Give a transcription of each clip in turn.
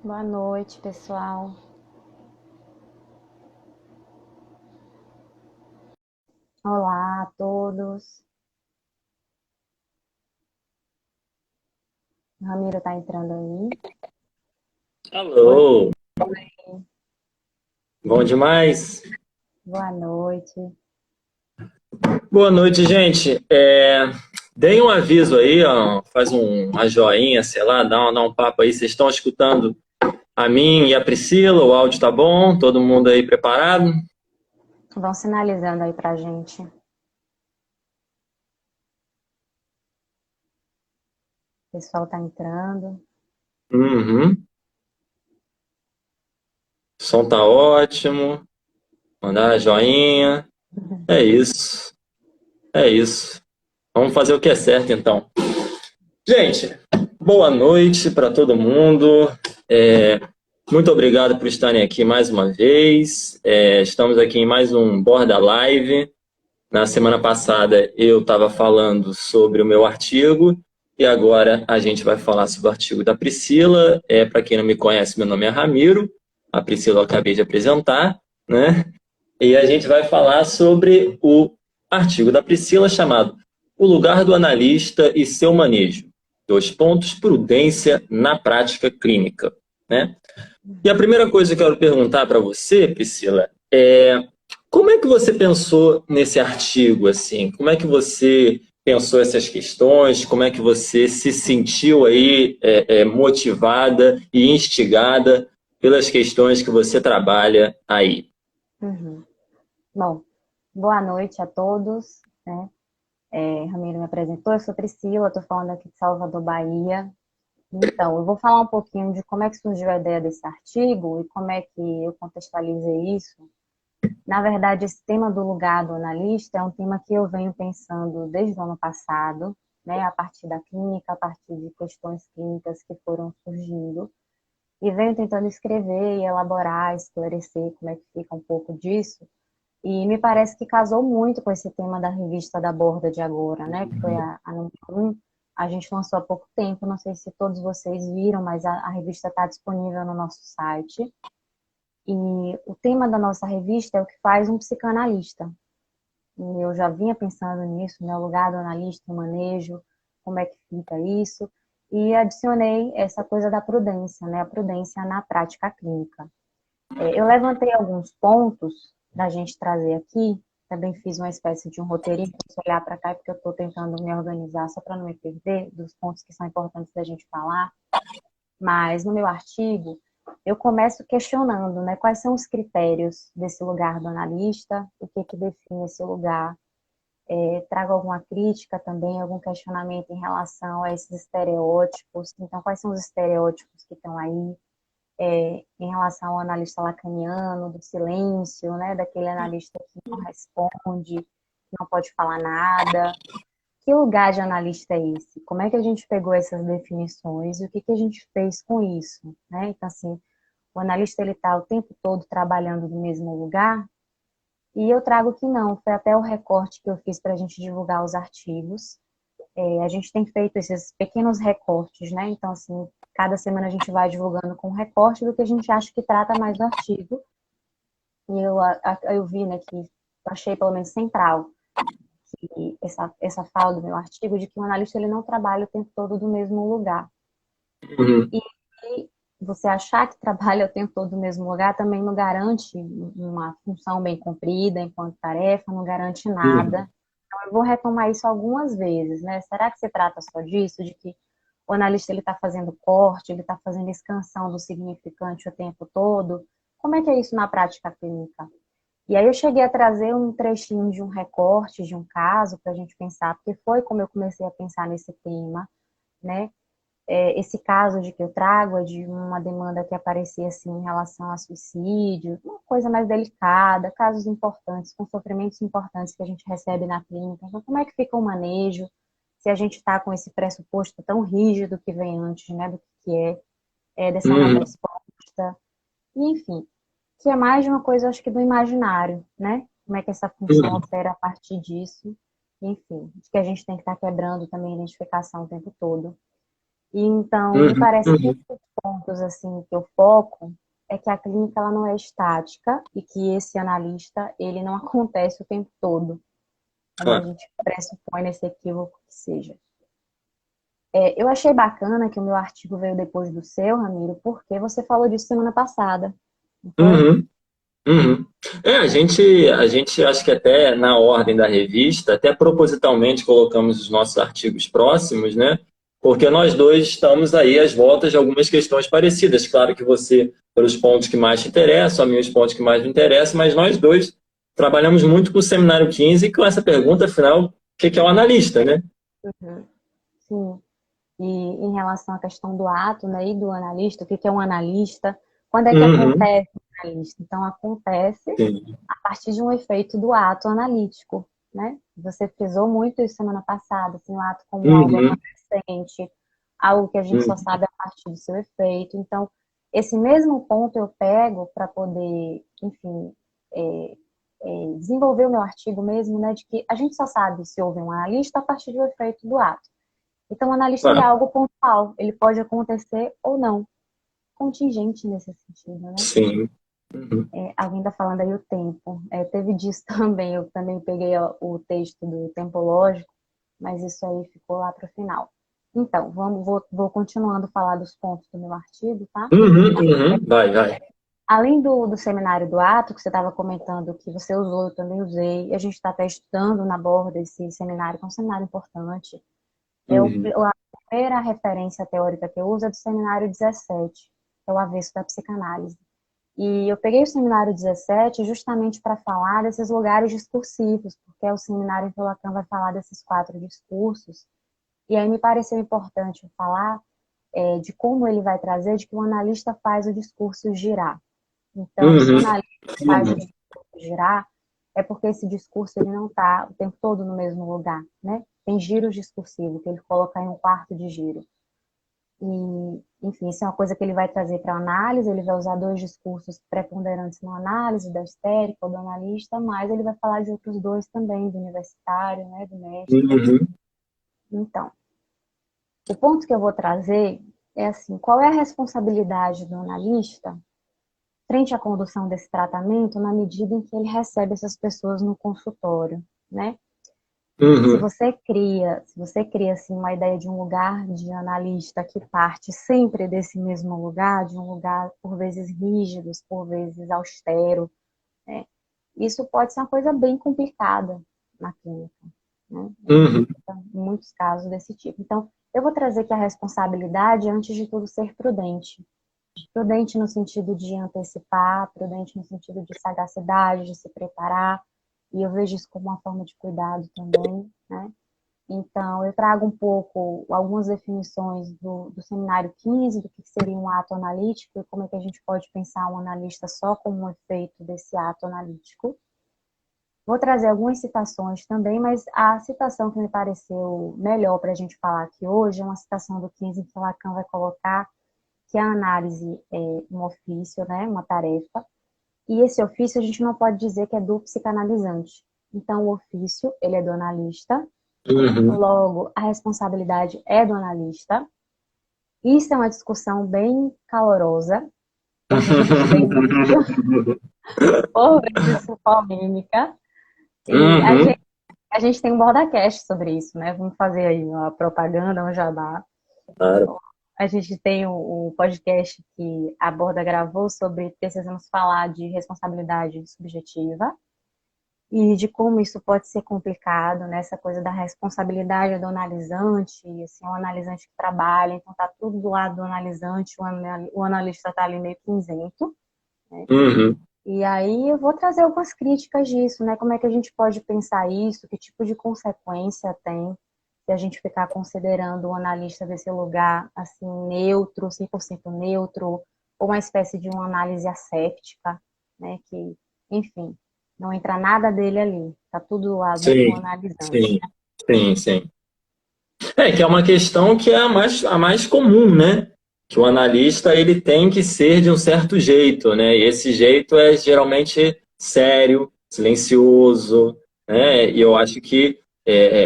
Boa noite, pessoal. Olá a todos. O Ramiro está entrando aí. Oi, Alô, bom demais? boa noite. Boa noite, gente. Deem um aviso aí, ó, faz uma joinha, sei lá, dá um papo aí. Vocês estão escutando a mim e a Priscila? O áudio tá bom? Todo mundo aí preparado? Vão sinalizando aí pra gente. O pessoal está entrando. Uhum. O som tá ótimo. Mandar joinha. É isso. É isso. Vamos fazer o que é certo, então. Gente, boa noite para todo mundo. É, Muito obrigado por estarem aqui mais uma vez. Estamos aqui em mais um Borda Live. Na semana passada eu estava falando sobre o meu artigo e agora a gente vai falar sobre o artigo da Priscila. Para quem não me conhece, meu nome é Ramiro. A Priscila eu acabei de apresentar, né? E a gente vai falar sobre o artigo da Priscila chamado O Lugar do Analista e Seu Manejo. Dois pontos, prudência na prática clínica, né? E a primeira coisa que eu quero perguntar para você, Priscila, como é que você pensou nesse artigo, assim? Como é que você pensou essas questões? Como é que você se sentiu aí motivada e instigada pelas questões que você trabalha aí? Uhum. Bom, boa noite a todos, né? Ramiro me apresentou, eu sou Priscila, estou falando aqui de Salvador, Bahia. Então, eu vou falar um pouquinho de como é que surgiu a ideia desse artigo e como é que eu contextualizei isso. Na verdade, esse tema do lugar do analista é um tema que eu venho pensando desde o ano passado, né, a partir da clínica, a partir de questões clínicas que foram surgindo, e venho tentando escrever e elaborar, esclarecer como é que fica um pouco disso. E me parece que casou muito com esse tema da revista da Borda de agora, né, que foi a número 1. A gente lançou há pouco tempo, não sei se todos vocês viram, mas a revista está disponível no nosso site. E o tema da nossa revista é o que faz um psicanalista. E eu já vinha pensando nisso, né? O lugar do analista, o manejo, como é que fica isso. E adicionei essa coisa da prudência, né? A prudência na prática clínica. Eu levantei alguns pontos para a gente trazer aqui. Também fiz uma espécie de um roteirinho para você olhar para cá, porque eu estou tentando me organizar só para não me perder dos pontos que são importantes da gente falar. Mas no meu artigo, eu começo questionando, né, quais são os critérios desse lugar do analista, o que que define esse lugar. Trago alguma crítica também, algum questionamento em relação a esses estereótipos. Então, quais são os estereótipos que estão aí em relação ao analista lacaniano, do silêncio, né, daquele analista que não responde, que não pode falar nada. Que lugar de analista é esse? Como é que a gente pegou essas definições e o que que a gente fez com isso, né? Então, assim, o analista ele está o tempo todo trabalhando no mesmo lugar e eu trago que não. Foi até o recorte que eu fiz para a gente divulgar os artigos. A gente tem feito esses pequenos recortes, né? Então, assim, cada semana a gente vai divulgando com um recorte do que a gente acha que trata mais do artigo. E eu vi, né, que eu achei pelo menos central que essa fala do meu artigo de que o analista ele não trabalha o tempo todo do mesmo lugar. Uhum. E você achar que trabalha o tempo todo no mesmo lugar também não garante uma função bem cumprida enquanto tarefa, não garante nada. Uhum. Então, eu vou retomar isso algumas vezes, né? Será que se trata só disso, de que o analista ele está fazendo corte, ele está fazendo expansão do significante o tempo todo? Como é que é isso na prática clínica? E aí eu cheguei a trazer um trechinho de um recorte, de um caso, para a gente pensar, porque foi como eu comecei a pensar nesse tema, né? Esse caso de que eu trago é de uma demanda que aparecia assim em relação a suicídio, uma coisa mais delicada, casos importantes, com sofrimentos importantes que a gente recebe na clínica. Então, como é que fica o manejo se a gente está com esse pressuposto tão rígido que vem antes, né, do que dessa não Uhum. resposta? E, enfim, que é mais de uma coisa, acho que do imaginário, né? Como é que essa função Uhum. opera a partir disso? Enfim, de que a gente tem que estar quebrando também a identificação o tempo todo. E então, me Uhum, parece que uhum. esses pontos assim que eu foco é que a clínica ela não é estática e que esse analista ele não acontece o tempo todo, como a Ah, gente pressupõe nesse equívoco que seja. Eu achei bacana que o meu artigo veio depois do seu, Ramiro, porque você falou disso semana passada, não foi? uhum, uhum. A gente acho que até na ordem da revista, até propositalmente colocamos os nossos artigos próximos, né? Porque nós dois estamos aí às voltas de algumas questões parecidas. Claro que você, pelos pontos que mais te interessam, a mim, os pontos que mais me interessam, mas nós dois trabalhamos muito com o Seminário 15 e com essa pergunta, afinal, o que é o analista, né? Uhum. Sim. E em relação à questão do ato, né, e do analista, o que é um analista? Quando é que Uhum, acontece um analista? Então, acontece sim. a partir de um efeito do ato analítico, né? Você frisou muito isso semana passada, assim, o ato como algo Uhum, acontecente, algo que a gente só uhum, sabe a partir do seu efeito. Então, esse mesmo ponto eu pego para poder, enfim, é, desenvolver o meu artigo mesmo, né, de que a gente só sabe se houve um analista a partir do efeito do ato. Então, o analista ele é claro. algo pontual, ele pode acontecer ou não, contingente nesse sentido, né? Sim. Uhum. Alguém está falando aí o tempo. Teve disso também, eu também peguei o texto do tempo lógico, mas isso aí ficou lá para o final. Então, vou continuando a falar dos pontos do meu artigo, tá? Uhum, uhum. Vai, vai. Além do seminário do ato, que você estava comentando que você usou, eu também usei, e a gente está até estudando na borda esse seminário, que é um seminário importante. Uhum. A primeira referência teórica que eu uso é do seminário 17, que é o avesso da psicanálise. E eu peguei o seminário 17 justamente para falar desses lugares discursivos, porque é o seminário em que o Lacan vai falar desses 4 discursos. E aí me pareceu importante falar de como ele vai trazer, de que o analista faz o discurso girar. Então, se o Uhum. analista faz o Uhum. discurso girar, é porque esse discurso ele não está o tempo todo no mesmo lugar, né? Tem giros discursivos, que ele coloca em um quarto de giro. E, enfim, isso é uma coisa que ele vai trazer para a análise, ele vai usar 2 discursos preponderantes na análise, da histérica ou do analista, mas ele vai falar de outros 2 também, do universitário, né, do mestre. Uhum. Então, o ponto que eu vou trazer é assim, qual é a responsabilidade do analista frente à condução desse tratamento na medida em que ele recebe essas pessoas no consultório, né? Se Uhum. você cria, se você cria assim uma ideia de um lugar de analista que parte sempre desse mesmo lugar, de um lugar por vezes rígido, por vezes austero, né? Isso pode ser uma coisa bem complicada na clínica, né? Uhum. Em muitos casos desse tipo. Então, eu vou trazer que a responsabilidade, antes de tudo, ser prudente. Prudente no sentido de antecipar, prudente no sentido de sagacidade, de se preparar, e eu vejo isso como uma forma de cuidado também, né? Então, eu trago um pouco, algumas definições do seminário 15, do que seria um ato analítico e como é que a gente pode pensar um analista só como um efeito desse ato analítico. Vou trazer algumas citações também, mas a citação que me pareceu melhor para a gente falar aqui hoje é uma citação do 15 que Lacan vai colocar que a análise é um ofício, né, uma tarefa, e esse ofício a gente não pode dizer que é do psicanalizante. Então, o ofício, ele é do analista, Uhum. logo, a responsabilidade é do analista. Isso é uma discussão bem calorosa, porque a gente tem muito, por vezes, polêmica, e Uhum. a gente tem um BordaCast sobre isso, né? Vamos fazer aí uma propaganda, um jabá. Claro. A gente tem o podcast que a Borda gravou sobre precisamos falar de responsabilidade subjetiva e de como isso pode ser complicado, né? Essa coisa da responsabilidade do analisante, assim, o analisante que trabalha, então tá tudo do lado do analisante, o analista tá ali meio que isento, né? Uhum. E aí eu vou trazer algumas críticas disso, né? Como é que a gente pode pensar isso, que tipo de consequência tem se a gente ficar considerando o analista desse lugar assim neutro, 100% neutro, ou uma espécie de uma análise asséptica, né? Que, enfim, não entra nada dele ali, tá tudo do lado do Sim, sim, analisante. sim, sim. É que é uma questão que é a mais comum, né? Que o analista ele tem que ser de um certo jeito, né? E esse jeito é geralmente sério, silencioso, né? E eu acho que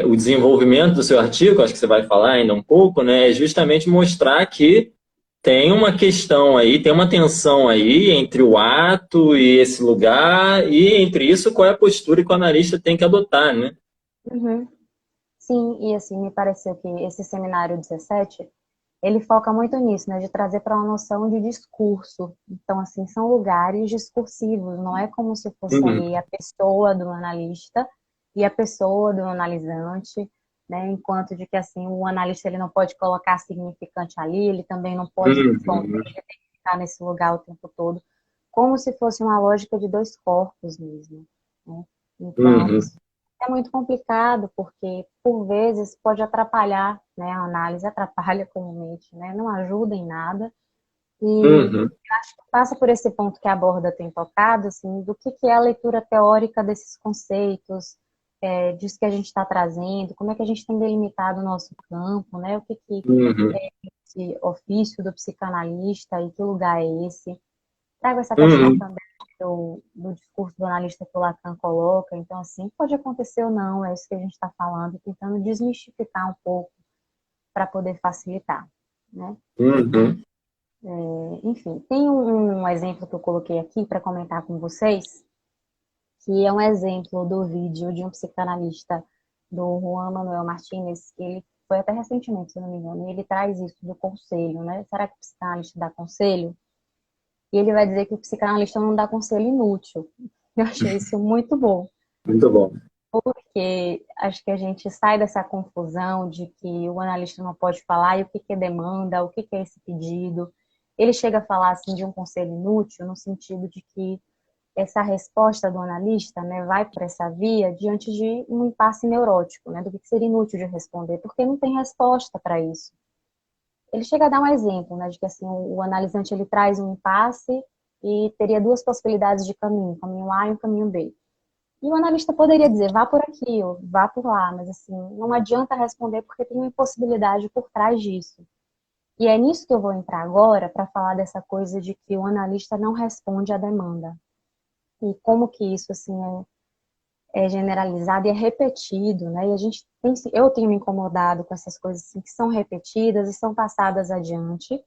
o desenvolvimento do seu artigo, acho que você vai falar ainda um pouco, né, é justamente mostrar que tem uma questão aí, tem uma tensão aí entre o ato e esse lugar, e entre isso, qual é a postura que o analista tem que adotar, né? Uhum. Sim, e assim, me pareceu que esse seminário 17, ele foca muito nisso, né, de trazer para uma noção de discurso. Então, assim, são lugares discursivos, não é como se fosse Uhum, ali a pessoa do analista e a pessoa do analisante, né, enquanto de que, assim, o analista ele não pode colocar significante ali, ele também não pode responder, uhum, ele tem que ficar nesse lugar o tempo todo, como se fosse uma lógica de dois corpos mesmo, né? Então, uhum, isso é muito complicado, porque, por vezes, pode atrapalhar, né, a análise, atrapalha comumente, né, não ajuda em nada, e uhum, acho que passa por esse ponto que a Borda tem tocado, assim, do que é a leitura teórica desses conceitos, disso que a gente está trazendo, como é que a gente tem delimitado o nosso campo, né, o que uhum, é esse ofício do psicanalista e que lugar é esse. Trago essa questão uhum, também do discurso do analista que o Lacan coloca. Então, assim, pode acontecer ou não, é isso que a gente está falando, tentando desmistificar um pouco para poder facilitar, né? uhum, Enfim, tem um exemplo que eu coloquei aqui para comentar com vocês, que é um exemplo do vídeo de um psicanalista, do Juan Manuel Martínez, que ele foi até recentemente, se não me engano, e ele traz isso do conselho, né? Será que o psicanalista dá conselho? E ele vai dizer que o psicanalista não dá conselho inútil. Eu achei isso muito bom, muito bom. porque acho que a gente sai dessa confusão de que o analista não pode falar e o que é demanda, o que é esse pedido. Ele chega a falar assim de um conselho inútil no sentido de que essa resposta do analista, né, vai por essa via diante de um impasse neurótico, né, do que seria inútil de responder, porque não tem resposta para isso. Ele chega a dar um exemplo, né, de que assim, o analisante ele traz um impasse e teria duas possibilidades de caminho, caminho A e um caminho B. E o analista poderia dizer, vá por aqui, ou vá por lá, mas assim, não adianta responder porque tem uma impossibilidade por trás disso. E é nisso que eu vou entrar agora para falar dessa coisa de que o analista não responde à demanda. E como que isso assim é generalizado e é repetido, né? E a gente tem, eu tenho me incomodado com essas coisas assim, que são repetidas e são passadas adiante,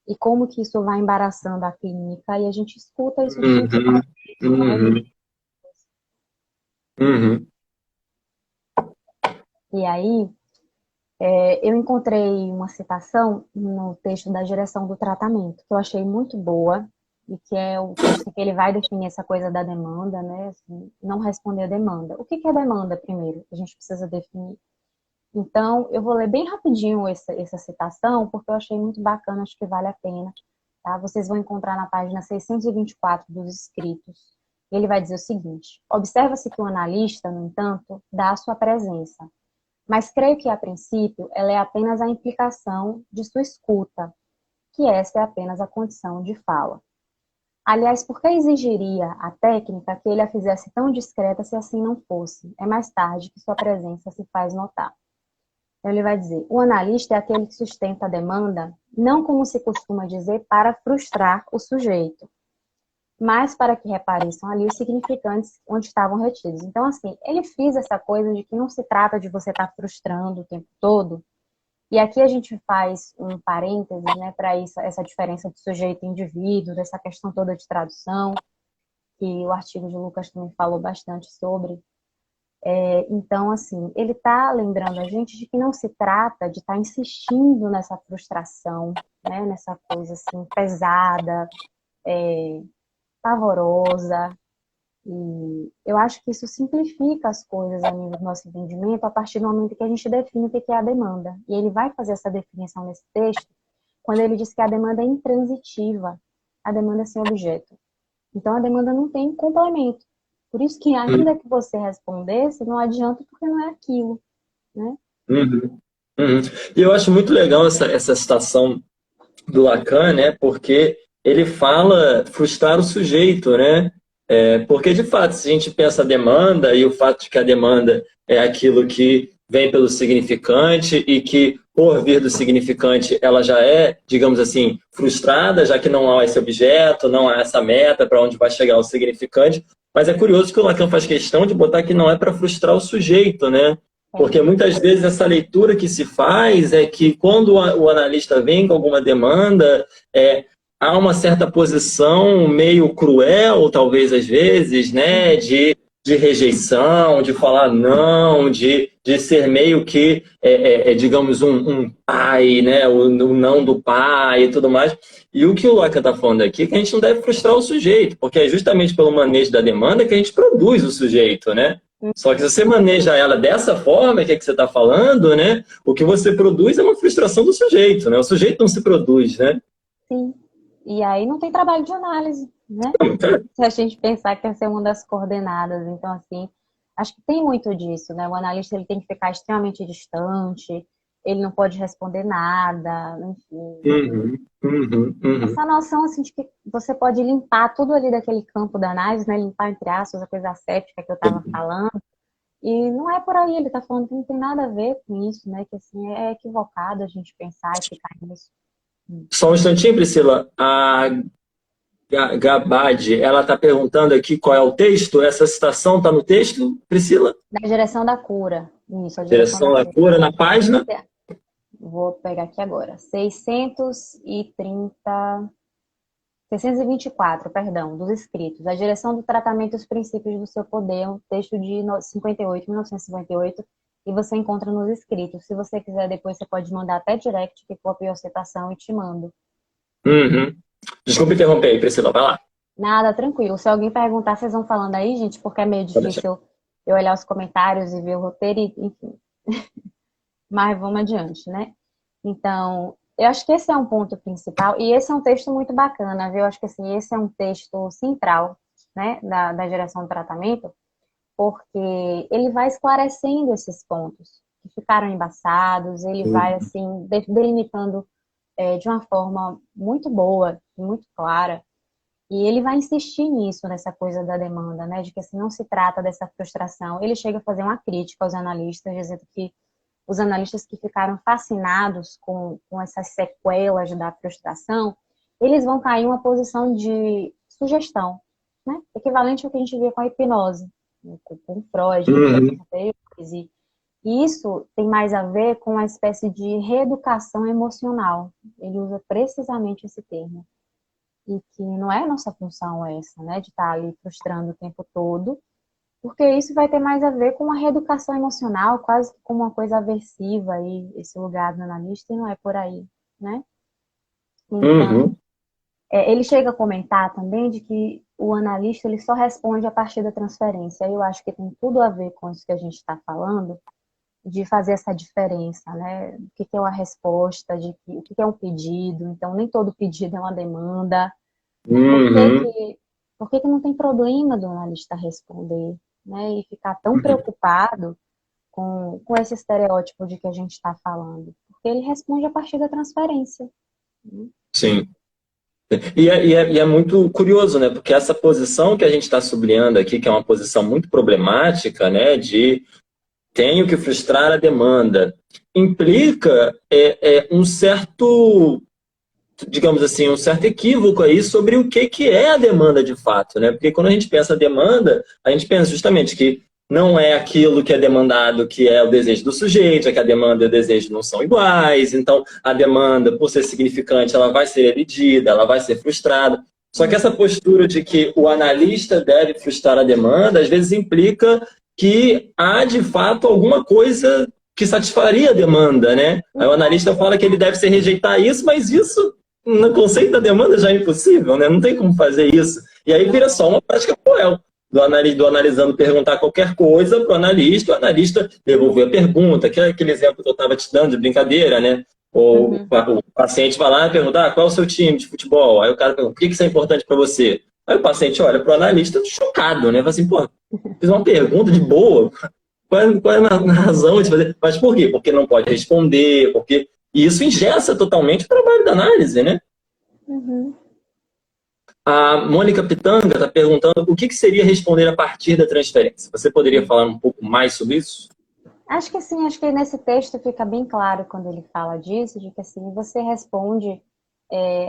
e como que isso vai embaraçando a clínica, e a gente escuta isso de tudo Uhum, quanto é jeito. uhum, uhum, E aí, eu encontrei uma citação no texto da direção do tratamento, que eu achei muito boa, e que é o texto que ele vai definir essa coisa da demanda, né? Assim, não responder a demanda. O que é demanda, primeiro? A gente precisa definir. Então, eu vou ler bem rapidinho essa citação, porque eu achei muito bacana, acho que vale a pena. Tá? Vocês vão encontrar na página 624 dos escritos. Ele vai dizer o seguinte: observa-se que o analista, no entanto, dá a sua presença, mas creio que, a princípio, ela é apenas a implicação de sua escuta, que essa é apenas a condição de fala. Aliás, por que exigiria a técnica que ele a fizesse tão discreta se assim não fosse? É mais tarde que sua presença se faz notar. Então, ele vai dizer, o analista é aquele que sustenta a demanda, não como se costuma dizer, para frustrar o sujeito, mas para que repareçam ali os significantes onde estavam retidos. Então, assim, ele frisa essa coisa de que não se trata de você estar frustrando o tempo todo. E aqui a gente faz um parêntese, né, para isso, essa diferença de sujeito e indivíduo, dessa questão toda de tradução, que o artigo de Lucas também falou bastante sobre. Então, assim, ele está lembrando a gente de que não se trata de estar insistindo nessa frustração, né, nessa coisa assim pesada, pavorosa. E eu acho que isso simplifica as coisas a nível do nosso entendimento a partir do momento que a gente define o que é a demanda. E ele vai fazer essa definição nesse texto quando ele diz que a demanda é intransitiva, a demanda é sem objeto. Então, a demanda não tem complemento. Por isso que, ainda que você respondesse, não adianta porque não é aquilo, né? uhum, uhum. E eu acho muito legal essa citação do Lacan, né? Porque ele fala frustrar o sujeito, né? Porque, de fato, se a gente pensa a demanda e o fato de que a demanda é aquilo que vem pelo significante e que, por vir do significante, ela já é, digamos assim, frustrada, já que não há esse objeto, não há essa meta para onde vai chegar o significante. Mas é curioso que o Lacan faz questão de botar que não é para frustrar o sujeito, né? Porque muitas vezes essa leitura que se faz é que quando o analista vem com alguma demanda, há uma certa posição meio cruel, talvez às vezes, né, de rejeição, de falar não, de ser meio que, digamos, um pai, né, o não do pai e tudo mais. E o que o Loca está falando aqui é que a gente não deve frustrar o sujeito, porque é justamente pelo manejo da demanda que a gente produz o sujeito, né? Só que se você maneja ela dessa forma, que é que você está falando, né? O que você produz é uma frustração do sujeito, né? O sujeito não se produz, né? Sim. E aí não tem trabalho de análise, né? Se a gente pensar que essa é uma das coordenadas. Então, assim, acho que tem muito disso, né? O analista ele tem que ficar extremamente distante, ele não pode responder nada, enfim. Uhum. Essa noção, assim, de que você pode limpar tudo ali daquele campo da análise, né? Limpar, entre aspas, a coisa aséptica que eu estava falando. E não é por aí, ele está falando que não tem nada a ver com isso, né? Que, assim, é equivocado a gente pensar e ficar nisso. Só um instantinho, Priscila. A Gabade, ela está perguntando aqui qual é o texto. Essa citação está no texto, Priscila? Da direção da cura. Isso, a direção Direção da da cura. cura na página? Vou pegar aqui agora. 624, perdão, dos escritos. A direção do tratamento e os princípios do seu poder, um texto de 1958, e você encontra nos escritos. Se você quiser, depois você pode mandar até direct, que copio a citação e te mando. Uhum. Desculpa interromper aí, Priscila, vai lá. Nada, tranquilo. Se alguém perguntar, vocês vão falando aí, gente, porque é meio Pode deixar. difícil eu olhar os comentários e ver o roteiro, enfim. Mas vamos adiante, né? Então, eu acho que esse é um ponto principal, e esse é um texto muito bacana, viu? Eu acho que assim, esse é um texto central, né, da direção do tratamento, porque ele vai esclarecendo esses pontos que ficaram embaçados, ele vai, assim, delimitando de uma forma muito boa, muito clara, e ele vai insistir nisso, nessa coisa da demanda, né, de que assim, não se trata dessa frustração. Ele chega a fazer uma crítica aos analistas, dizendo que os analistas que ficaram fascinados com essas sequelas da frustração, eles vão cair em uma posição de sugestão, né? Equivalente ao que a gente vê com a hipnose, né? Com Freud, Uhum. e isso tem mais a ver com uma espécie de reeducação emocional. Ele usa precisamente esse termo. E que não é nossa função essa, né? De estar ali frustrando o tempo todo, porque isso vai ter mais a ver com uma reeducação emocional, quase que como uma coisa aversiva aí, esse lugar do analista, e não é por aí, né? Então, Uhum. ele chega a comentar também de que o analista ele só responde a partir da transferência. Eu acho que tem tudo a ver com isso que a gente está falando, de fazer essa diferença, né? O que é uma resposta, o que é um pedido. Então, nem todo pedido é uma demanda, né? Uhum. Por que que não tem problema do analista responder, né? E ficar tão preocupado com esse estereótipo de que a gente está falando? Porque ele responde a partir da transferência, né? Sim. E é muito curioso, né? Porque essa posição que a gente está sublinhando aqui, que é uma posição muito problemática, né? De tenho que frustrar a demanda, implica um certo, digamos assim, um certo equívoco aí sobre o que é a demanda de fato, né? Porque quando a gente pensa demanda, a gente pensa justamente que não é aquilo que é demandado que é o desejo do sujeito, é que a demanda e o desejo não são iguais, então a demanda, por ser significante, ela vai ser emitida, ela vai ser frustrada. Só que essa postura de que o analista deve frustrar a demanda, às vezes implica que há, de fato, alguma coisa que satisfaria a demanda, né? Aí o analista fala que ele deve se rejeitar isso, mas isso no conceito da demanda já é impossível, né? Não tem como fazer isso. E aí vira só uma prática cruel do analisando perguntar qualquer coisa para o analista devolver a pergunta, que é aquele exemplo que eu estava te dando de brincadeira, né? Ou Uhum. o paciente vai lá e pergunta, qual é o seu time de futebol? Aí o cara pergunta, por que isso é importante para você? Aí o paciente olha para o analista chocado, né? Fala assim, pô, fiz uma pergunta de boa, qual é a razão de fazer? Mas por quê? Porque não pode responder, porque... E isso engessa totalmente o trabalho da análise, né? Uhum. A Mônica Pitanga está perguntando o que seria responder a partir da transferência. Você poderia falar um pouco mais sobre isso? Acho que sim, acho que nesse texto fica bem claro quando ele fala disso, de que assim, você responde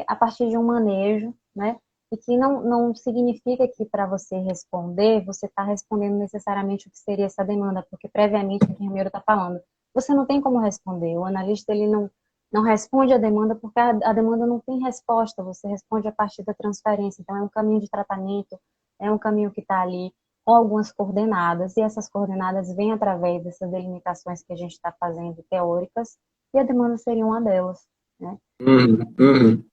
a partir de um manejo, né? e que não significa que para você responder, você está respondendo necessariamente o que seria essa demanda, porque previamente o que o Ramiro está falando, você não tem como responder. O analista ele não responde a demanda porque a demanda não tem resposta, você responde a partir da transferência. Então, é um caminho de tratamento, é um caminho que está ali com algumas coordenadas, e essas coordenadas vêm através dessas delimitações que a gente está fazendo teóricas, e a demanda seria uma delas, né? Uhum.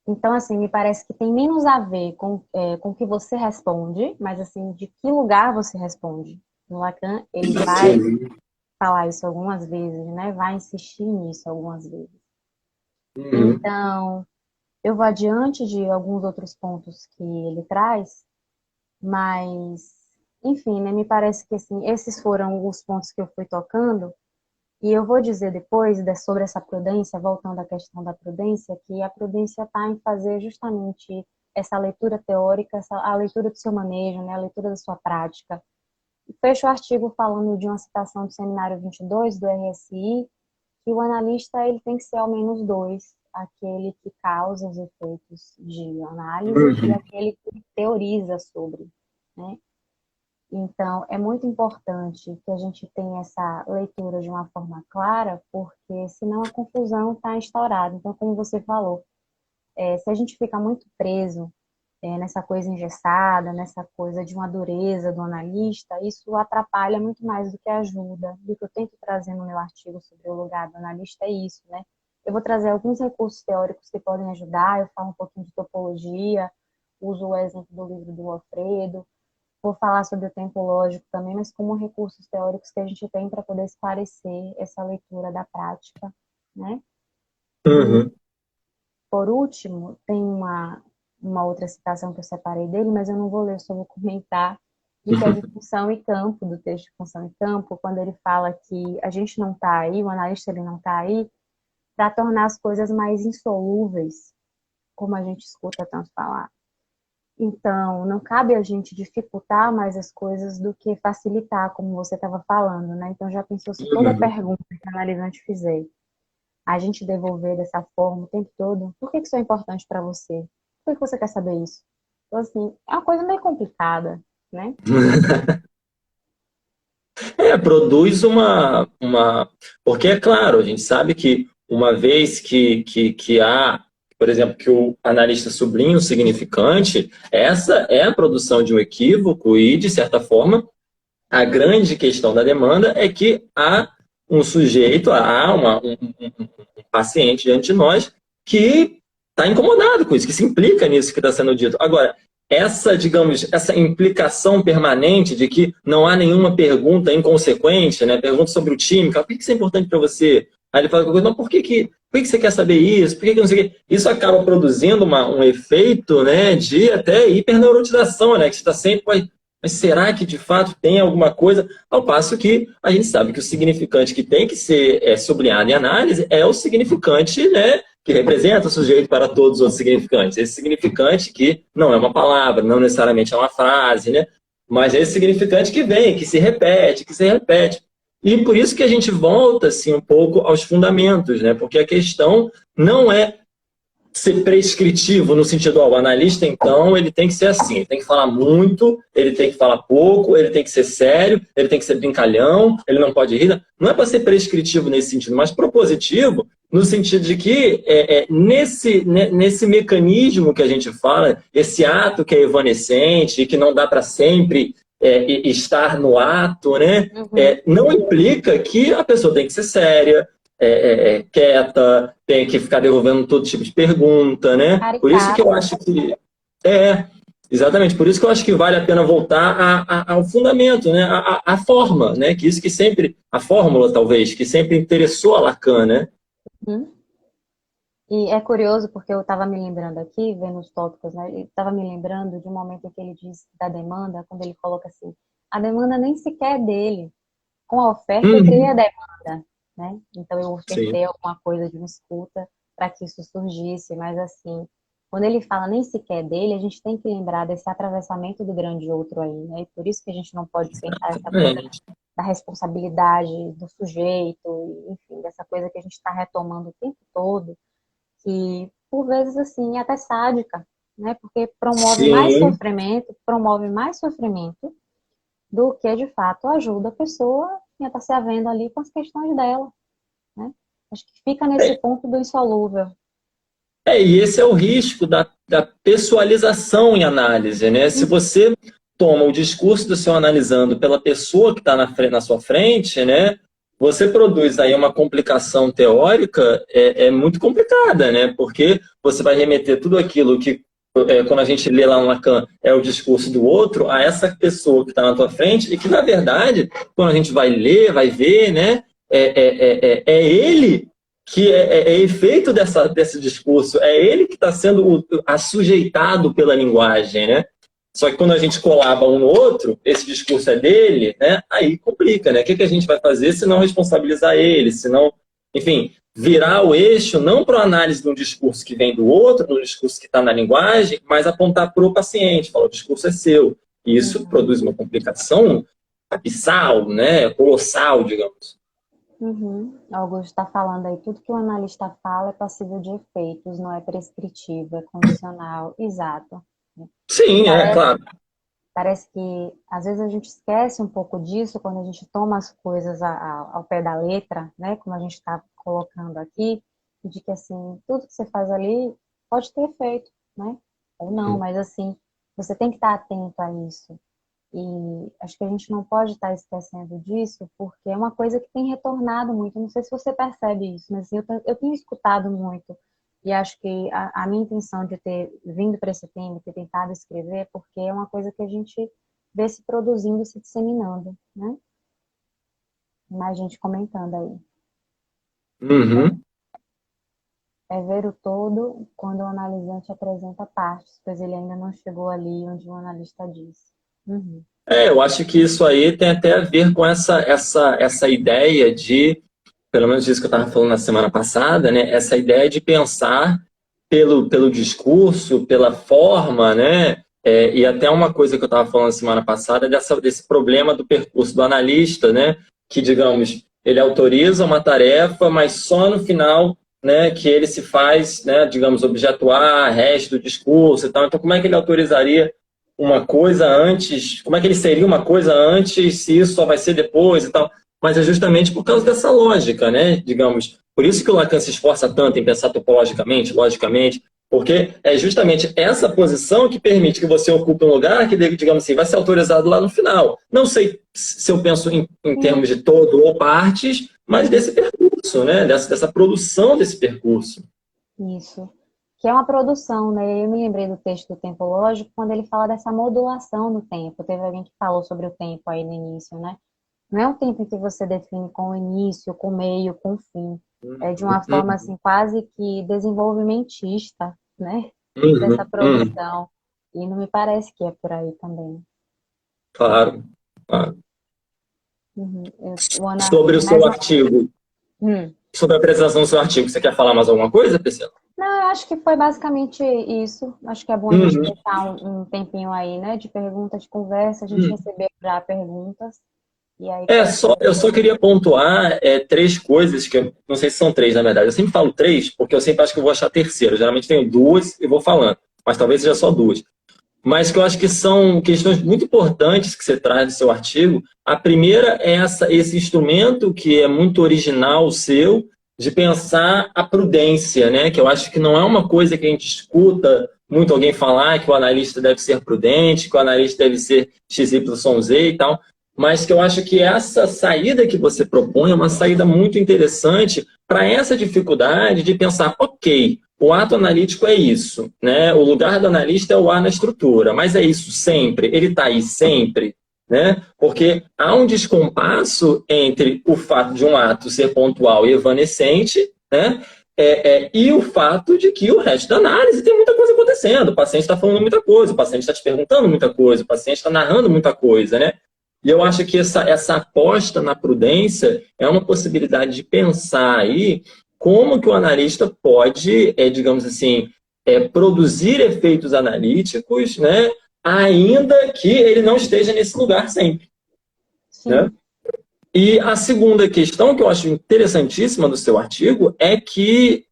Então, assim, me parece que tem menos a ver com o que você responde, mas, assim, de que lugar você responde. No Lacan, ele vai Sim. falar isso algumas vezes, né? Vai insistir nisso algumas vezes. Uhum. Então, eu vou adiante de alguns outros pontos que ele traz, mas, enfim, né? Me parece que, assim, esses foram os pontos que eu fui tocando. E eu vou dizer depois sobre essa prudência, voltando à questão da prudência, que a prudência está em fazer justamente essa leitura teórica, a leitura do seu manejo, né, a leitura da sua prática. E fecho o artigo falando de uma citação do seminário 22 do RSI, que o analista ele tem que ser ao menos dois, aquele que causa os efeitos de análise e Uhum. aquele que teoriza sobre, né? Então, é muito importante que a gente tenha essa leitura de uma forma clara, porque senão a confusão está instaurada. Então, como você falou, se a gente fica muito preso nessa coisa engessada, nessa coisa de uma dureza do analista, isso atrapalha muito mais do que ajuda. E o que eu tento trazer no meu artigo sobre o lugar do analista é isso, né? Eu vou trazer alguns recursos teóricos que podem ajudar, eu falo um pouquinho de topologia, uso o exemplo do livro do Alfredo, vou falar sobre o tempo lógico também, mas como recursos teóricos que a gente tem para poder esclarecer essa leitura da prática, né? E, Uhum. por último, tem uma outra citação que eu separei dele, mas eu não vou ler, só vou comentar, de que é de função e campo, do texto de função e campo, quando ele fala que a gente não está aí, o analista ele não está aí, para tornar as coisas mais insolúveis, como a gente escuta tanto falar. Então, não cabe a gente dificultar mais as coisas do que facilitar, como você estava falando, né? Então, já pensou se toda Uhum. pergunta que a analisante fizer, a gente devolver dessa forma o tempo todo? Por que isso é importante para você? Por que você quer saber isso? Então, assim, é uma coisa meio complicada, né? Produz uma. Porque, é claro, a gente sabe que uma vez que há, por exemplo, que o analista sublinha o significante, essa é a produção de um equívoco e, de certa forma, a grande questão da demanda é que há um sujeito, há um paciente diante de nós que está incomodado com isso, que se implica nisso que está sendo dito. Agora, essa, digamos, essa implicação permanente de que não há nenhuma pergunta inconsequente, né? Pergunta sobre o time, por que isso é importante para você? Aí ele fala, não, por que você quer saber isso? Por que não sei o quê? Isso acaba produzindo um efeito, né, de até hiperneurotização, né? Que você está sempre, mas será que de fato tem alguma coisa? Ao passo que a gente sabe que o significante que tem que ser sublinhado em análise é o significante, né, que representa o sujeito para todos os outros significantes. Esse significante que não é uma palavra, não necessariamente é uma frase, né, mas é esse significante que vem, que se repete, que se repete. E por isso que a gente volta assim, um pouco aos fundamentos, né, porque a questão não é ser prescritivo no sentido, ó, o analista, então, ele tem que ser assim, ele tem que falar muito, ele tem que falar pouco, ele tem que ser sério, ele tem que ser brincalhão, ele não pode rir. Não é para ser prescritivo nesse sentido, mas propositivo no sentido de que nesse mecanismo que a gente fala, esse ato que é evanescente e que não dá para sempre estar no ato, né? Uhum. Não implica que a pessoa tem que ser séria, quieta, tem que ficar devolvendo todo tipo de pergunta, né? Por isso que eu Caricata. acho que exatamente, por isso que eu acho que vale a pena voltar ao fundamento, né? A forma, né? Que isso que sempre, a fórmula talvez, que sempre interessou a Lacan, né? Uhum. E é curioso porque eu estava me lembrando aqui, vendo os tópicos, né? Estava me lembrando de um momento em que ele diz da demanda, quando ele coloca assim, a demanda nem sequer é dele. Com a oferta eu criei a Uhum. demanda, né? Então eu Sim. ofertei alguma coisa de uma escuta para que isso surgisse, mas assim, quando ele fala nem sequer dele, a gente tem que lembrar desse atravessamento do grande outro aí, né? E por isso que a gente não pode pensar essa coisa Exatamente. da responsabilidade do sujeito, enfim, dessa coisa que a gente está retomando o tempo todo, que por vezes assim, até sádica, né? Porque Sim. promove mais sofrimento do que, de fato, ajuda a pessoa a estar se havendo ali com as questões dela, né? Acho que fica nesse ponto do insolúvel. E esse é o risco da pessoalização em análise, né? Se você toma o discurso do seu analisando pela pessoa que está na sua frente, né? Você produz aí uma complicação teórica muito complicada, né? Porque você vai remeter tudo aquilo que, quando a gente lê lá no Lacan, é o discurso do outro, a essa pessoa que está na tua frente, e que, na verdade, quando a gente vai ler, vai ver, né? É ele que é efeito desse discurso, é ele que está sendo assujeitado pela linguagem, né? Só que quando a gente colaba um no outro, esse discurso é dele, né? Aí complica, né? O que a gente vai fazer se não responsabilizar ele, se não, enfim, virar o eixo não para a análise de um discurso que vem do outro, do discurso que está na linguagem, mas apontar para o paciente, falar, o discurso é seu. E isso produz uma complicação abissal, né? Colossal, digamos. Augusto está falando aí, tudo que o analista fala é passível de efeitos, não é prescritivo, é condicional, exato. Sim, Parece, claro. parece que às vezes a gente esquece um pouco disso quando a gente toma as coisas ao pé da letra, né? Como a gente está colocando aqui, de que assim, tudo que você faz ali pode ter efeito, né? Ou não, mas assim, você tem que estar atento a isso. E acho que a gente não pode estar esquecendo disso, porque é uma coisa que tem retornado muito. Não sei se você percebe isso, mas assim, eu tenho escutado muito. E acho que a minha intenção de ter vindo para esse tema, ter tentado escrever, é porque é uma coisa que a gente vê se produzindo e se disseminando, né? Mais gente comentando aí. Uhum. É ver o todo quando o analisante apresenta partes, pois ele ainda não chegou ali onde o analista disse. Uhum. Eu acho que isso aí tem até a ver com essa ideia de, pelo menos isso que eu estava falando na semana passada, né? Essa ideia de pensar pelo discurso, pela forma, né? E até uma coisa que eu estava falando na semana passada, desse problema do percurso do analista, né? Que, digamos, ele autoriza uma tarefa, mas só no final, né, que ele se faz, né, digamos, objetuar, resto do discurso e tal. Então, como é que ele autorizaria uma coisa antes? Como é que ele seria uma coisa antes se isso só vai ser depois e tal? Mas é justamente por causa dessa lógica, né? Digamos, por isso que o Lacan se esforça tanto em pensar topologicamente, logicamente, porque é justamente essa posição que permite que você ocupe um lugar que, digamos assim, vai ser autorizado lá no final. Não sei se eu penso em termos de todo ou partes, mas desse percurso, né? Dessa produção desse percurso. Isso. Que é uma produção, né? Eu me lembrei do texto do Tempo Lógico quando ele fala dessa modulação do tempo. Teve alguém que falou sobre o tempo aí no início, né? Não é um tempo em que você define com o início, com o meio, com o fim. É de uma forma, assim, quase que desenvolvimentista, né? Dessa produção. E não me parece que é por aí também. Claro, claro. Sobre o seu Mas, artigo, hum. sobre a apresentação do seu artigo, você quer falar mais alguma coisa, Priscila? Não, eu acho que foi basicamente isso. Acho que é bom a gente deixar um tempinho aí, né? De pergunta, de conversa. A gente recebeu já perguntas. E aí Eu só queria pontuar três coisas, que eu não sei se são três, na verdade. Eu sempre falo três, porque eu sempre acho que eu vou achar a terceira. Eu geralmente tenho duas e vou falando, mas talvez seja só duas. Mas que eu acho que são questões muito importantes que você traz no seu artigo. A primeira é esse instrumento que é muito original seu, de pensar a prudência, né? Que eu acho que não é uma coisa que a gente escuta muito alguém falar que o analista deve ser prudente, que o analista deve ser XYZ e tal, mas que eu acho que essa saída que você propõe é uma saída muito interessante para essa dificuldade de pensar, ok, o ato analítico é isso, né? O lugar do analista é o A na estrutura, mas é isso sempre? Ele está aí sempre? Né? Porque há um descompasso entre o fato de um ato ser pontual e evanescente, né? E o fato de que o resto da análise tem muita coisa acontecendo. O paciente está falando muita coisa, o paciente está te perguntando muita coisa, o paciente está narrando muita coisa, né? E eu acho que essa aposta na prudência é uma possibilidade de pensar aí como que o analista pode, digamos assim, produzir efeitos analíticos, né, ainda que ele não esteja nesse lugar sempre. Né? E a segunda questão que eu acho interessantíssima do seu artigo é que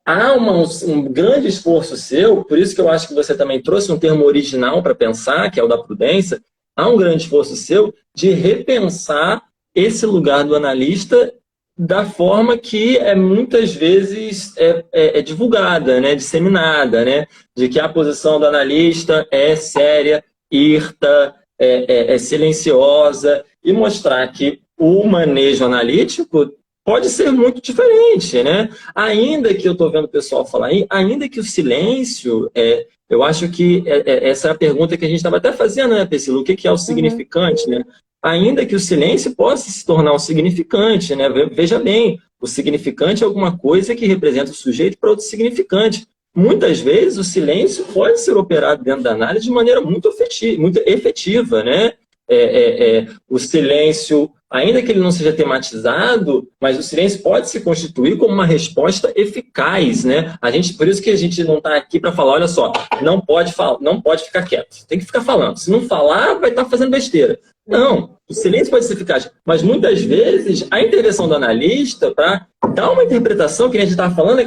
há um grande esforço seu, por isso que eu acho que você também trouxe um termo original para pensar, que é o da prudência, há um grande esforço seu de repensar esse lugar do analista da forma que muitas vezes é divulgada, né, disseminada, né, de que a posição do analista é séria, hirta, é silenciosa, e mostrar que o manejo analítico pode ser muito diferente, né? Ainda que eu estou vendo o pessoal falar aí, ainda que o silêncio, eu acho que essa é a pergunta que a gente estava até fazendo, né, Priscila? O que é o significante, né? Ainda que o silêncio possa se tornar um significante, né? Veja bem, o significante é alguma coisa que representa o sujeito para outro significante. Muitas vezes o silêncio pode ser operado dentro da análise de maneira muito efetiva, né? O silêncio, ainda que ele não seja tematizado, mas o silêncio pode se constituir como uma resposta eficaz, né? Por isso que a gente não está aqui para falar, olha só, não pode ficar quieto, tem que ficar falando. Se não falar, vai estar fazendo besteira. Não, o silêncio pode ser eficaz, mas muitas vezes a intervenção do analista para dar uma interpretação, que a gente estava falando,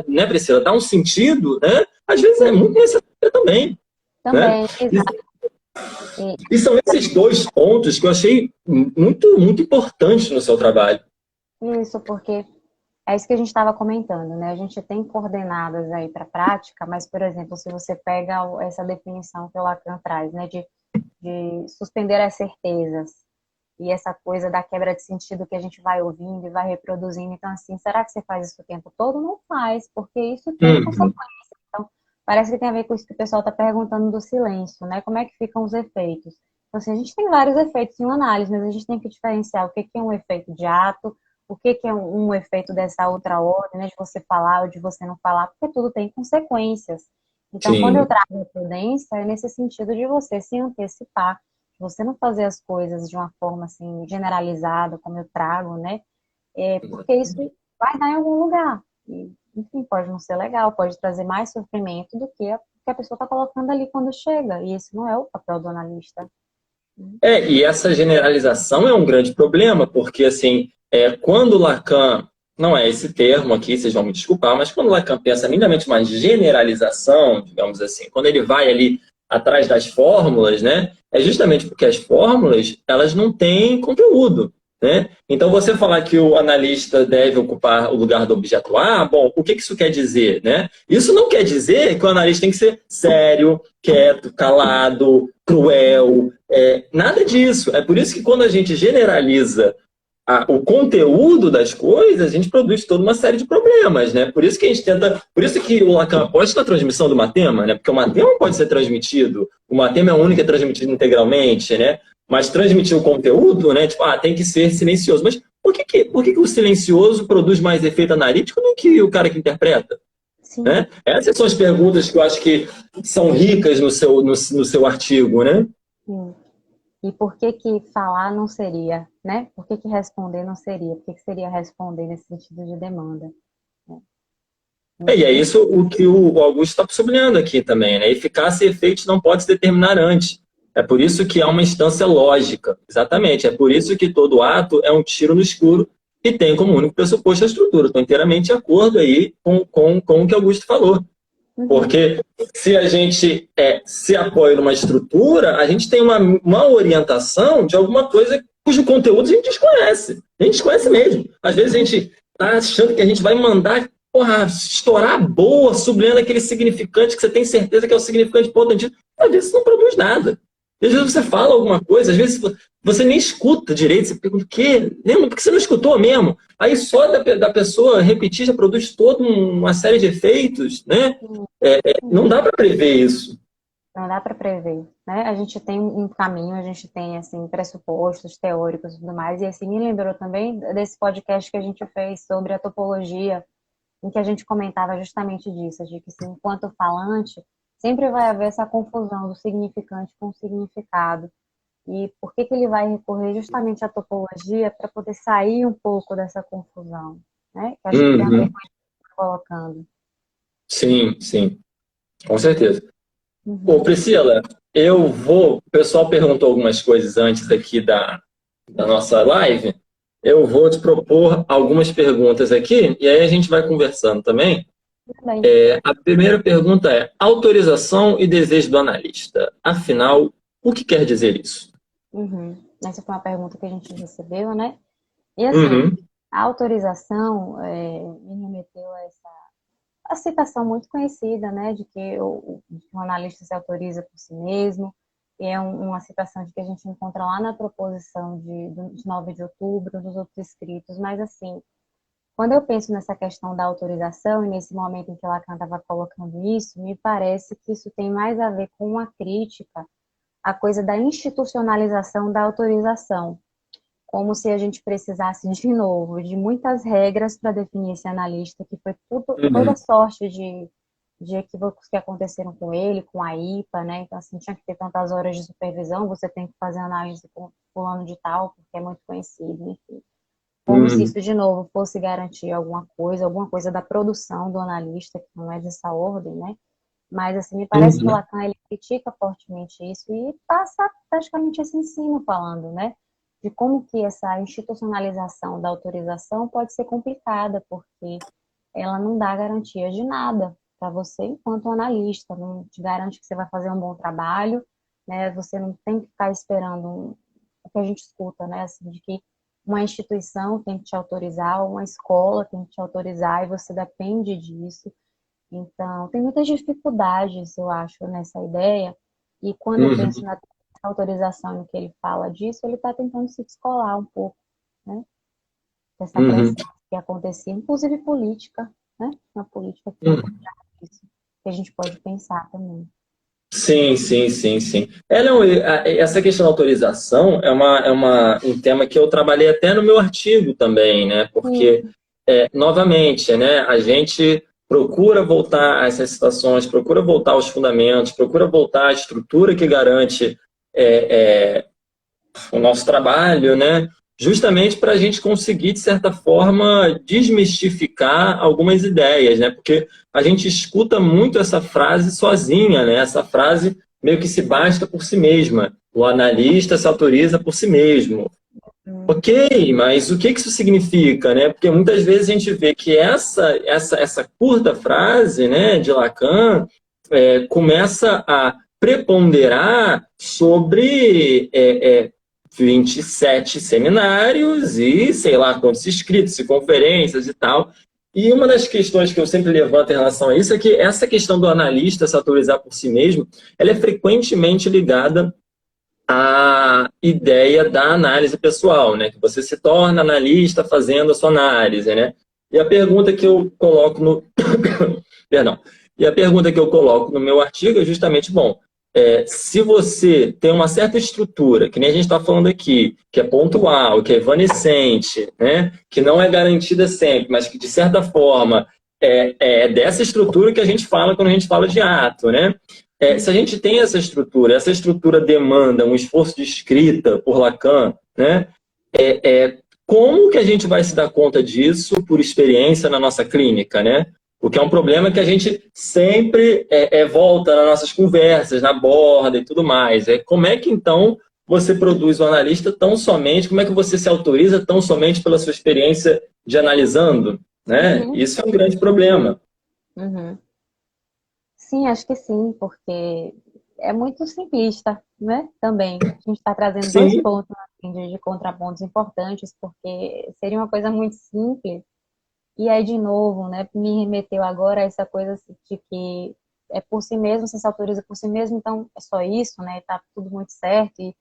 né, Priscila, dar um sentido, né? Às vezes é muito necessário também. Também, Né? exato. E são esses dois pontos que eu achei muito, muito importantes no seu trabalho. Isso, porque é isso que a gente estava comentando, né? A gente tem coordenadas aí para a prática, mas, por exemplo, se você pega essa definição que o Lacan traz, né, de suspender as certezas e essa coisa da quebra de sentido que a gente vai ouvindo e vai reproduzindo. Então, assim, será que você faz isso o tempo todo? Não faz, porque isso tem consequências. Então, parece que tem a ver com isso que o pessoal está perguntando do silêncio, né? Como é que ficam os efeitos? Então, assim, a gente tem vários efeitos em uma análise, mas a gente tem que diferenciar o que é um efeito de ato, o que é um efeito dessa outra ordem, né? De você falar ou de você não falar, porque tudo tem consequências. Então, Sim. quando eu trago a prudência, é nesse sentido de você se antecipar, você não fazer as coisas de uma forma assim generalizada, como eu trago, né? Porque isso vai dar em algum lugar. E, enfim, pode não ser legal, pode trazer mais sofrimento do que a pessoa está colocando ali quando chega. E esse não é o papel do analista. E essa generalização é um grande problema, porque, assim, quando Lacan, não é esse termo aqui, vocês vão me desculpar, mas quando Lacan pensa minimamente uma generalização, digamos assim, quando ele vai ali atrás das fórmulas, né, é justamente porque as fórmulas, elas não têm conteúdo, né? Então, você falar que o analista deve ocupar o lugar do objeto A, bom, o que isso quer dizer, né? Isso não quer dizer que o analista tem que ser sério, quieto, calado, cruel, nada disso. É por isso que quando a gente generaliza o conteúdo das coisas, a gente produz toda uma série de problemas, né? Por isso que a gente tenta, por isso que o Lacan aposta na transmissão do matema, né? Porque o matema pode ser transmitido, o matema é o único que é transmitido integralmente, né? Mas transmitir o conteúdo, né? Tipo, tem que ser silencioso. Mas por que o silencioso produz mais efeito analítico do que o cara que interpreta? Né? Essas são as perguntas que eu acho que são ricas no seu artigo, né? Sim. E por que falar não seria, né? Por que responder não seria? Por que seria responder nesse sentido de demanda? E é isso o que o Augusto está sublinhando aqui também, né? Eficácia e efeito não pode se determinar antes. É por isso que há uma instância lógica. Exatamente. É por isso que todo ato é um tiro no escuro e tem como único pressuposto a estrutura. Estou inteiramente de acordo aí com o que Augusto falou. Porque se a gente se apoia numa estrutura, a gente tem uma orientação de alguma coisa cujo conteúdo a gente desconhece. A gente desconhece mesmo. Às vezes a gente está achando que a gente vai mandar estourar a boa, sublinhando aquele significante que você tem certeza que é o significante importante. Às vezes isso não produz nada. Às vezes você fala alguma coisa, às vezes você nem escuta direito, você pergunta o quê? Lembra? Porque você não escutou mesmo. Aí só da pessoa repetir já produz toda uma série de efeitos, né? Não dá para prever isso. Não dá para prever, né? A gente tem um caminho, a gente tem, assim, pressupostos teóricos e tudo mais, e assim, me lembrou também desse podcast que a gente fez sobre a topologia, em que a gente comentava justamente disso, de que, assim, enquanto falante, sempre vai haver essa confusão do significante com o significado. E por que ele vai recorrer justamente à topologia para poder sair um pouco dessa confusão, né? Que a gente tem a ver com o que está colocando. Sim, sim. Com certeza. Ô, Priscila, o pessoal perguntou algumas coisas antes aqui da nossa live. Eu vou te propor algumas perguntas aqui e aí a gente vai conversando também. Também. A primeira pergunta é: autorização e desejo do analista. Afinal, o que quer dizer isso? Uhum. Essa foi uma pergunta que a gente recebeu, né? E assim, Uhum, a autorização me remeteu a essa a citação muito conhecida, né, de que o analista se autoriza por si mesmo, e é uma citação de que a gente encontra lá na proposição de 9 de outubro, dos outros escritos, mas assim, quando eu penso nessa questão da autorização, e nesse momento em que Lacan estava colocando isso, me parece que isso tem mais a ver com uma crítica à coisa da institucionalização da autorização, como se a gente precisasse, de novo, de muitas regras para definir esse analista, que foi toda uhum, sorte de equívocos que aconteceram com ele, com a IPA, né? Então, assim, tinha que ter tantas horas de supervisão, você tem que fazer análise com fulano de tal, porque é muito conhecido, enfim. Como se uhum, isso, de novo, fosse garantir alguma coisa da produção do analista, que não é dessa ordem, né? Mas, assim, me parece que o uhum, Lacan, ele critica fortemente isso e passa praticamente esse ensino falando, né? De como que essa institucionalização da autorização pode ser complicada, porque ela não dá garantia de nada para você enquanto analista, não te garante que você vai fazer um bom trabalho, né? Você não tem que ficar esperando o que a gente escuta, né? Assim, de que uma instituição tem que te autorizar, uma escola tem que te autorizar e você depende disso. Então, tem muitas dificuldades, eu acho, nessa ideia. E quando eu penso uhum, na autorização no que ele fala disso, ele está tentando se descolar um pouco, né, dessa uhum, pressão que acontecia, inclusive política, né, uma política que vem por uhum. trás disso, que a gente pode pensar também. Sim, sim, sim, sim. Não, essa questão da autorização um tema que eu trabalhei até no meu artigo também, né? Porque, Sim. novamente, né, a gente procura voltar a essas situações, procura voltar aos fundamentos, procura voltar à estrutura que garante é, é, o nosso trabalho, né? Justamente para a gente conseguir, de certa forma, desmistificar algumas ideias, né? Porque a gente escuta muito essa frase sozinha, né? Essa frase meio que se basta por si mesma. O analista se autoriza por si mesmo. Hum. Ok, mas o que isso significa, né? Porque muitas vezes a gente vê que essa curta frase, né, de Lacan começa a preponderar sobre 27 seminários e sei lá quantos escritos e conferências e tal. E uma das questões que eu sempre levanto em relação a isso é que essa questão do analista se autorizar por si mesmo, ela é frequentemente ligada a ideia da análise pessoal, né? Que você se torna analista fazendo a sua análise, né? E a pergunta que eu coloco no perdão. E a pergunta que eu coloco no meu artigo é justamente, bom, se você tem uma certa estrutura, que nem a gente está falando aqui, que é pontual, que é evanescente, né? Que não é garantida sempre, mas que de certa forma é dessa estrutura que a gente fala quando a gente fala de ato, né? Se a gente tem essa estrutura demanda um esforço de escrita por Lacan, né? Como que a gente vai se dar conta disso por experiência na nossa clínica, né? O que é um problema que a gente sempre volta nas nossas conversas, na borda e tudo mais. Como é que então você produz o analista tão somente, como é que você se autoriza tão somente pela sua experiência de analisando, né? Uhum. Isso é um grande problema. Uhum. Sim, acho que sim, porque é muito simplista, né? Também. A gente está trazendo dois Sim. pontos assim, de contrapontos importantes, porque seria uma coisa muito simples. E aí, de novo, né, me remeteu agora a essa coisa assim, de que é por si mesmo, você se autoriza por si mesmo, então é só isso, né? Tá tudo muito certo. E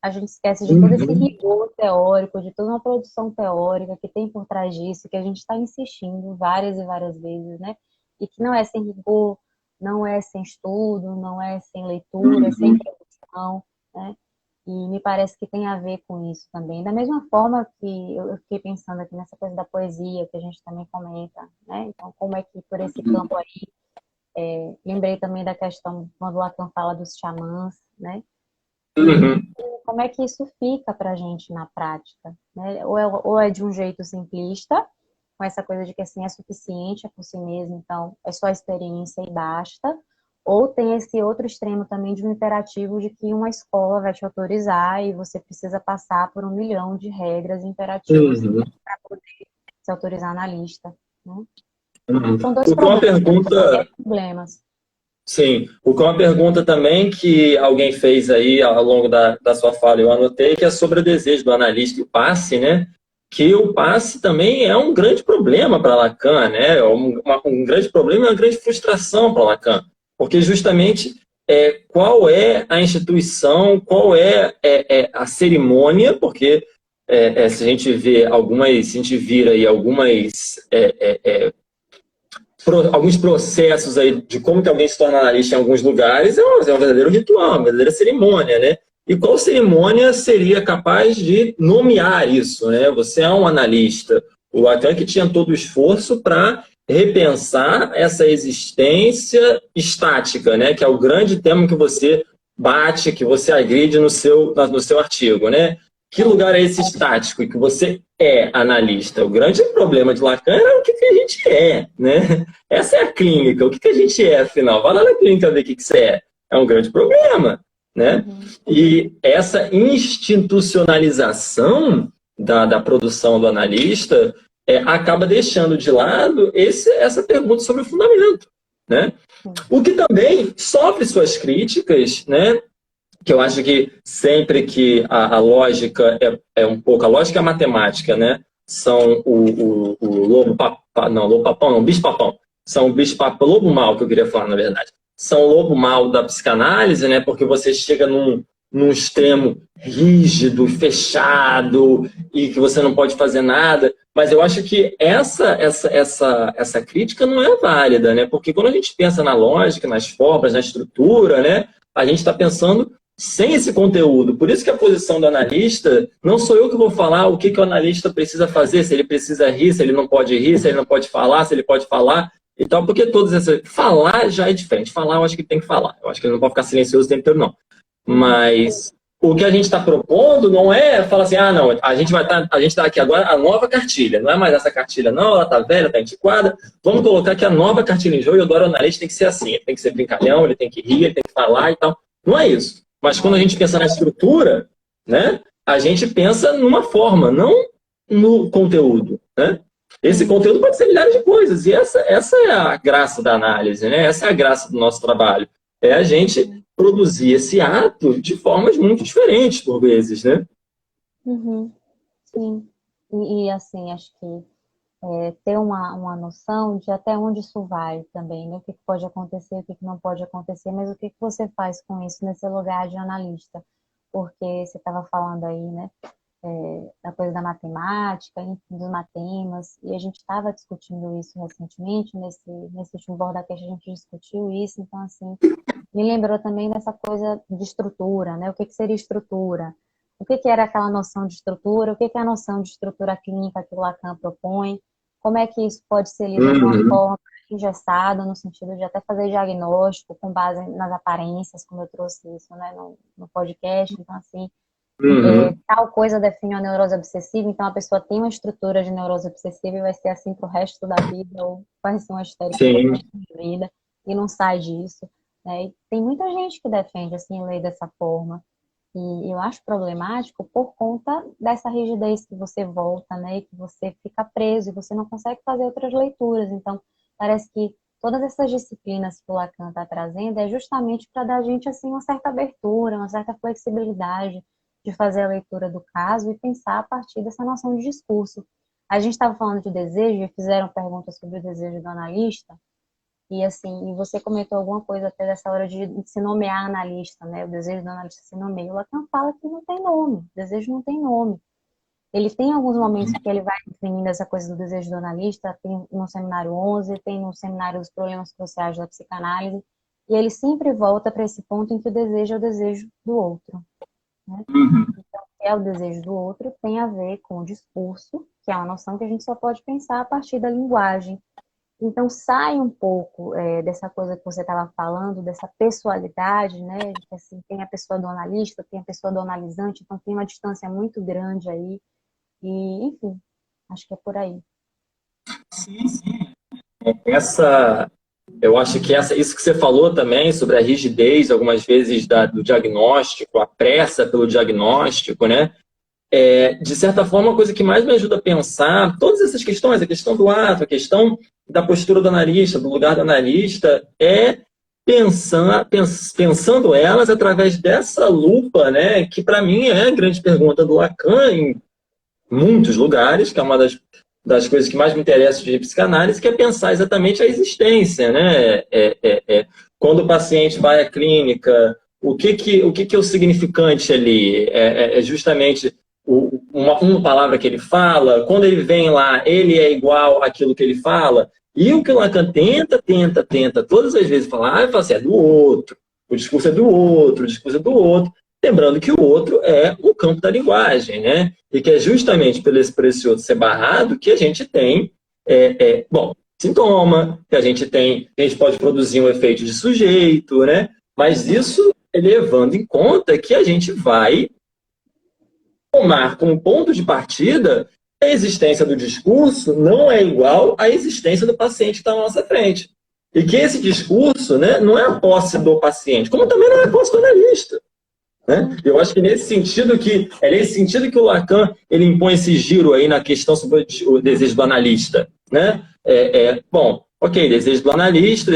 a gente esquece de todo esse Uhum. rigor teórico, de toda uma produção teórica que tem por trás disso, que a gente está insistindo várias e várias vezes, né? E que não é sem rigor, não é sem estudo, não é sem leitura, é sem Uhum. produção, né? E me parece que tem a ver com isso também. Da mesma forma que eu fiquei pensando aqui nessa coisa da poesia, que a gente também comenta, né? Então, como é que por esse campo aí, lembrei também da questão quando Lacan fala dos xamãs, né? E Uhum. como é que isso fica para a gente na prática, né? Ou é de um jeito simplista, com essa coisa de que assim é suficiente, é por si mesmo, então é só experiência e basta, ou tem esse outro extremo também de um imperativo de que uma escola vai te autorizar e você precisa passar por 1 milhão de regras e imperativos Uhum. para poder se autorizar na lista, né? São dois O que é uma problemas, pergunta, problemas. sim, o que é uma pergunta também que alguém fez aí ao longo da sua fala, eu anotei, que é sobre o desejo do analista e o passe, né? Que o passe também é um grande problema para Lacan, né? Um grande problema e uma grande frustração para Lacan, porque justamente qual é a instituição, qual é a cerimônia, porque se a gente vê algumas, se a gente vira aí alguns processos aí de como que alguém se torna analista em alguns lugares, é um verdadeiro ritual, uma verdadeira cerimônia, né? E qual cerimônia seria capaz de nomear isso, né? Você é um analista. O Lacan que tinha todo o esforço para repensar essa existência estática, né? Que é o grande tema que você bate, que você agride no seu artigo, né? Que lugar é esse estático e que você é analista? O grande problema de Lacan era o que a gente é, né? Essa é a clínica. O que a gente é, afinal? Vai lá na clínica ver o que você é. É um grande problema, né? E essa institucionalização da produção do analista acaba deixando de lado essa pergunta sobre o fundamento, né? O que também sofre suas críticas, né? Que eu acho que sempre que a lógica é um pouco... A lógica e a matemática, né? São o lobo-papão... Não, lobo-papão não, bicho-papão. São o bicho-papão, lobo mal, que eu queria falar, na verdade. São o lobo mal da psicanálise, né? Porque você chega num extremo rígido, fechado, e que você não pode fazer nada. Mas eu acho que essa crítica não é válida, né? Porque quando a gente pensa na lógica, nas formas, na estrutura, né? A gente está pensando sem esse conteúdo. Por isso que a posição do analista, não sou eu que vou falar o que o analista precisa fazer, se ele precisa rir, se ele não pode rir, se ele não pode falar, se ele pode falar e tal, porque todas essas... Falar já é diferente. Falar, eu acho que tem que falar. Eu acho que ele não pode ficar silencioso o tempo inteiro, não. Mas o que a gente está propondo não é falar assim, não, a gente está aqui agora a nova cartilha, não é mais essa cartilha, não, ela está velha, está antiquada, vamos colocar aqui a nova cartilha em jogo e agora o analista tem que ser assim, ele tem que ser brincalhão, ele tem que rir, ele tem que falar e tal. Não é isso. Mas quando a gente pensa na estrutura, né, a gente pensa numa forma, não no conteúdo, né? Esse conteúdo pode ser milhares de coisas, e essa é a graça da análise, né? Essa é a graça do nosso trabalho. É a gente produzir esse ato de formas muito diferentes, por vezes, né? Sim. E assim, acho que ter uma noção de até onde isso vai também, né? O que pode acontecer, o que não pode acontecer, mas o que você faz com isso nesse lugar de analista? Porque você estava falando aí, né? Da coisa da matemática, enfim, dos matemas, e a gente estava discutindo isso recentemente, nesse último Bordacast a gente discutiu isso, então assim, me lembrou também dessa coisa de estrutura, né? O que seria estrutura? O que era aquela noção de estrutura? O que é a noção de estrutura clínica que o Lacan propõe? Como é que isso pode ser lido de uma forma engessada, no sentido de até fazer diagnóstico com base nas aparências, como eu trouxe isso, né, no podcast, então assim, tal coisa define uma neurose obsessiva, então a pessoa tem uma estrutura de neurose obsessiva e vai ser assim pro resto da vida, ou vai ser uma histérica pro resto da vida, e não sai disso, né? E tem muita gente que defende, assim, lei dessa forma, e eu acho problemático por conta dessa rigidez que você volta, né, e que você fica preso, e você não consegue fazer outras leituras, então parece que todas essas disciplinas que o Lacan está trazendo é justamente para dar a gente, assim, uma certa abertura, uma certa flexibilidade, de fazer a leitura do caso e pensar a partir dessa noção de discurso. A gente estava falando de desejo e fizeram perguntas sobre o desejo do analista e assim, e você comentou alguma coisa até dessa hora de se nomear analista, né? O desejo do analista se nomeia. O Lacan fala que não tem nome, o desejo não tem nome. Ele tem alguns momentos que ele vai definindo essa coisa do desejo do analista, tem no seminário 11, tem no seminário dos problemas cruciais da psicanálise, e ele sempre volta para esse ponto em que o desejo é o desejo do outro. Né? Então, o desejo do outro tem a ver com o discurso, que é uma noção que a gente só pode pensar a partir da linguagem. Então, sai um pouco dessa coisa que você estava falando, dessa pessoalidade, né? De que, assim, tem a pessoa do analista, tem a pessoa do analisante, então tem uma distância muito grande aí. E, enfim, acho que é por aí. Sim, sim. Eu acho que isso que você falou também sobre a rigidez, algumas vezes, do diagnóstico, a pressa pelo diagnóstico, né? de certa forma, a coisa que mais me ajuda a pensar todas essas questões, a questão do ato, a questão da postura do analista, do lugar do analista, é pensando elas através dessa lupa, né, que para mim é a grande pergunta do Lacan em muitos lugares, que é uma das coisas que mais me interessa de psicanálise, que é pensar exatamente a existência, né? Quando o paciente vai à clínica, o que é o significante ali? É justamente uma palavra que ele fala, quando ele vem lá, ele é igual àquilo que ele fala, e o que o Lacan tenta, todas as vezes falar, ele fala assim, é do outro, o discurso é do outro, o discurso é do outro, lembrando que o outro é o campo da linguagem, né? E que é justamente por esse outro ser barrado que a gente tem, bom, sintoma, que a gente pode produzir um efeito de sujeito, né? Mas isso é levando em conta que a gente vai tomar como ponto de partida a existência do discurso não é igual à existência do paciente que está na nossa frente. E que esse discurso, né, não é a posse do paciente, como também não é a posse do analista. Né? Eu acho que é nesse sentido que o Lacan ele impõe esse giro aí na questão sobre o desejo do analista. Né? Bom, ok, desejo do analista,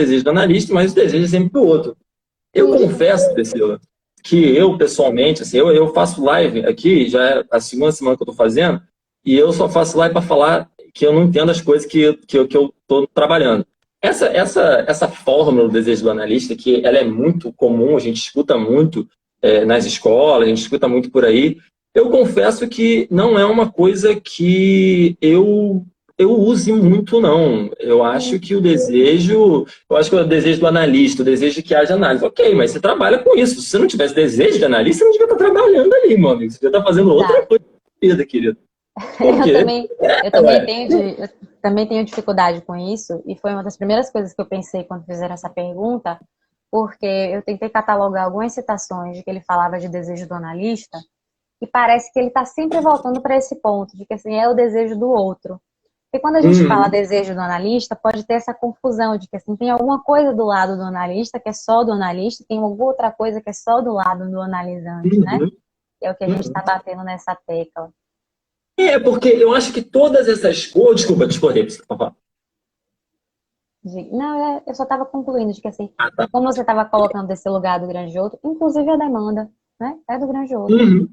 mas o desejo é sempre do outro. Eu confesso, Priscila, que eu, pessoalmente, assim, eu faço live aqui, já é a segunda semana que eu estou fazendo, e eu só faço live para falar que eu não entendo as coisas que eu estou trabalhando. Essa fórmula do desejo do analista, que ela é muito comum, a gente escuta muito nas escolas, a gente escuta muito por aí, eu confesso que não é uma coisa que eu use muito, não. Eu acho que o desejo do analista, o desejo de que haja análise. Ok, mas você trabalha com isso. Se você não tivesse desejo de analista, você não devia estar trabalhando ali, meu amigo. Você devia estar fazendo outra coisa na vida, querido. Eu também tenho dificuldade com isso, e foi uma das primeiras coisas que eu pensei quando fizeram essa pergunta, porque eu tentei catalogar algumas citações de que ele falava de desejo do analista, e parece que ele está sempre voltando para esse ponto, de que assim, é o desejo do outro. Porque quando a gente fala desejo do analista, pode ter essa confusão de que assim, tem alguma coisa do lado do analista que é só do analista, tem alguma outra coisa que é só do lado do analisante, né? Que é o que a gente está batendo nessa tecla. Porque eu acho que todas essas coisas... Desculpa, discorrer, papai. Não, eu só estava concluindo de que assim, como você estava colocando desse lugar do grande outro, inclusive a demanda, né? É do grande outro.